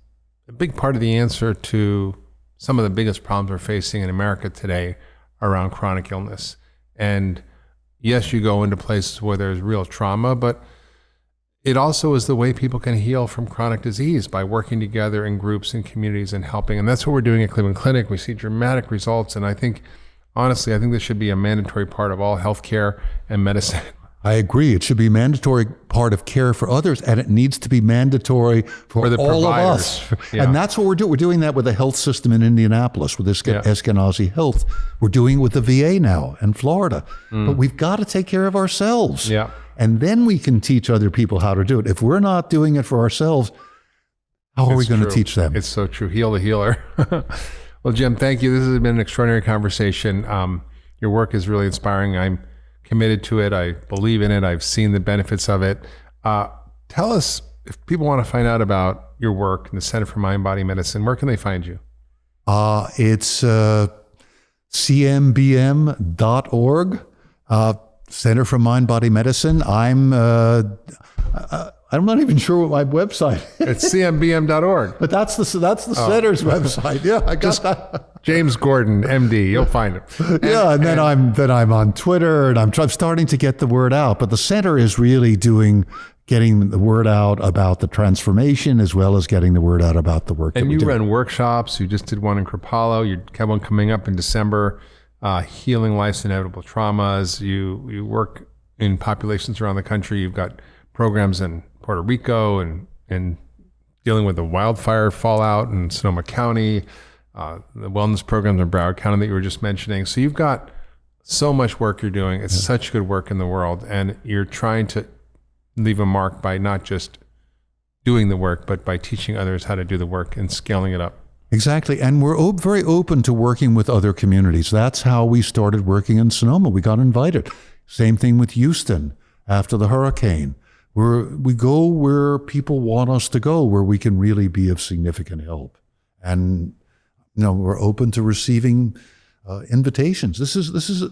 a big part of the answer to some of the biggest problems we're facing in America today around chronic illness. And yes, you go into places where there's real trauma, but it also is the way people can heal from chronic disease by working together in groups and communities and helping. And that's what we're doing at Cleveland Clinic. We see dramatic results. And I think, honestly, this should be a mandatory part of all healthcare and medicine. I agree. It should be a mandatory part of care for others, and it needs to be mandatory for the all providers. Of us. Yeah. And that's what we're doing. We're doing that with the health system in Indianapolis, with Eskenazi Health. We're doing it with the VA now in Florida. But we've got to take care of ourselves. Yeah. And then we can teach other people how to do it. If we're not doing it for ourselves, how are we going to teach them? It's so true. Heal the healer. Well, Jim, thank you. This has been an extraordinary conversation. Your work is really inspiring. I'm committed to it. I believe in it. I've seen the benefits of it. Tell us, if people want to find out about your work in the Center for Mind-Body Medicine, where can they find you? It's cmbm.org, Center for Mind-Body Medicine. I'm not even sure what my website is. It's cmbm.org. But that's the center's website. Yeah, I got that. James Gordon, MD. You'll find him. And then I'm on Twitter, and I'm starting to get the word out. But the center is really getting the word out about the transformation, as well as getting the word out about the work that we do. And you run workshops. You just did one in Crepallo. You have one coming up in December, Healing Life's Inevitable Traumas. You work in populations around the country. You've got programs in Puerto Rico and dealing with the wildfire fallout in Sonoma County, the wellness programs in Broward County that you were just mentioning. So you've got so much work you're doing. It's such good work in the world, and you're trying to leave a mark by not just doing the work, but by teaching others how to do the work and scaling it up. Exactly. And we're very open to working with other communities. That's how we started working in Sonoma. We got invited. Same thing with Houston after the hurricane. We go where people want us to go, where we can really be of significant help. And we're open to receiving invitations.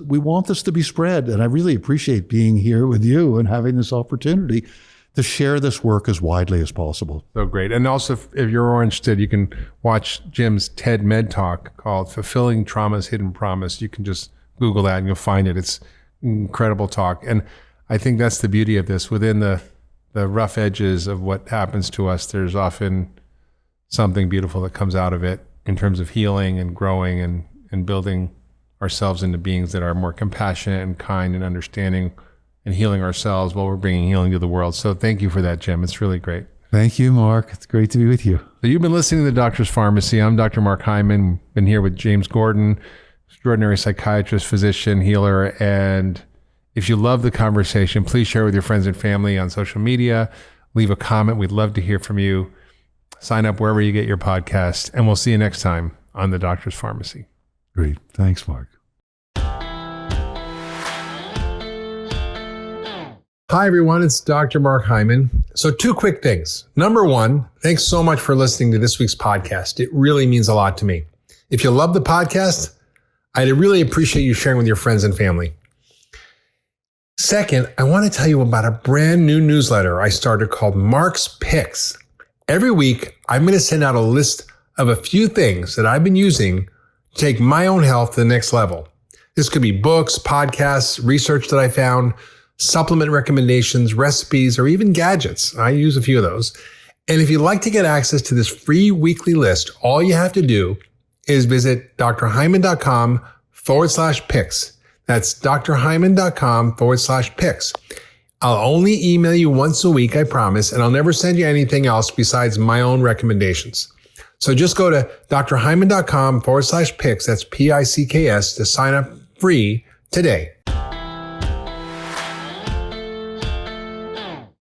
We want this to be spread, and I really appreciate being here with you and having this opportunity to share this work as widely as possible. So great. And also, if you're interested, you can watch Jim's TED Med Talk called Fulfilling Trauma's Hidden Promise. You can just Google that and you'll find it. It's an incredible talk. And I think that's the beauty of this. Within the rough edges of what happens to us, there's often something beautiful that comes out of it in terms of healing and growing and building ourselves into beings that are more compassionate and kind and understanding and healing ourselves while we're bringing healing to the world. So thank you for that, Jim. It's really great. Thank you, Mark. It's great to be with you. So you've been listening to the Doctor's Pharmacy. I'm Dr. Mark Hyman. Been here with James Gordon, extraordinary psychiatrist, physician, healer. And if you love the conversation, please share with your friends and family on social media. Leave a comment. We'd love to hear from you. Sign up wherever you get your podcast. And we'll see you next time on the Doctor's Pharmacy. Great. Thanks, Mark. Hi, everyone. It's Dr. Mark Hyman. So 2 quick things. Number 1, thanks so much for listening to this week's podcast. It really means a lot to me. If you love the podcast, I'd really appreciate you sharing with your friends and family. Second, I want to tell you about a brand new newsletter I started called Mark's Picks. Every week, I'm going to send out a list of a few things that I've been using to take my own health to the next level. This could be books, podcasts, research that I found, supplement recommendations, recipes, or even gadgets. I use a few of those. And if you'd like to get access to this free weekly list, all you have to do is visit drhyman.com/picks. That's drhyman.com/picks. I'll only email you once a week, I promise, and I'll never send you anything else besides my own recommendations. So just go to drhyman.com/picks, that's PICKS, to sign up free today.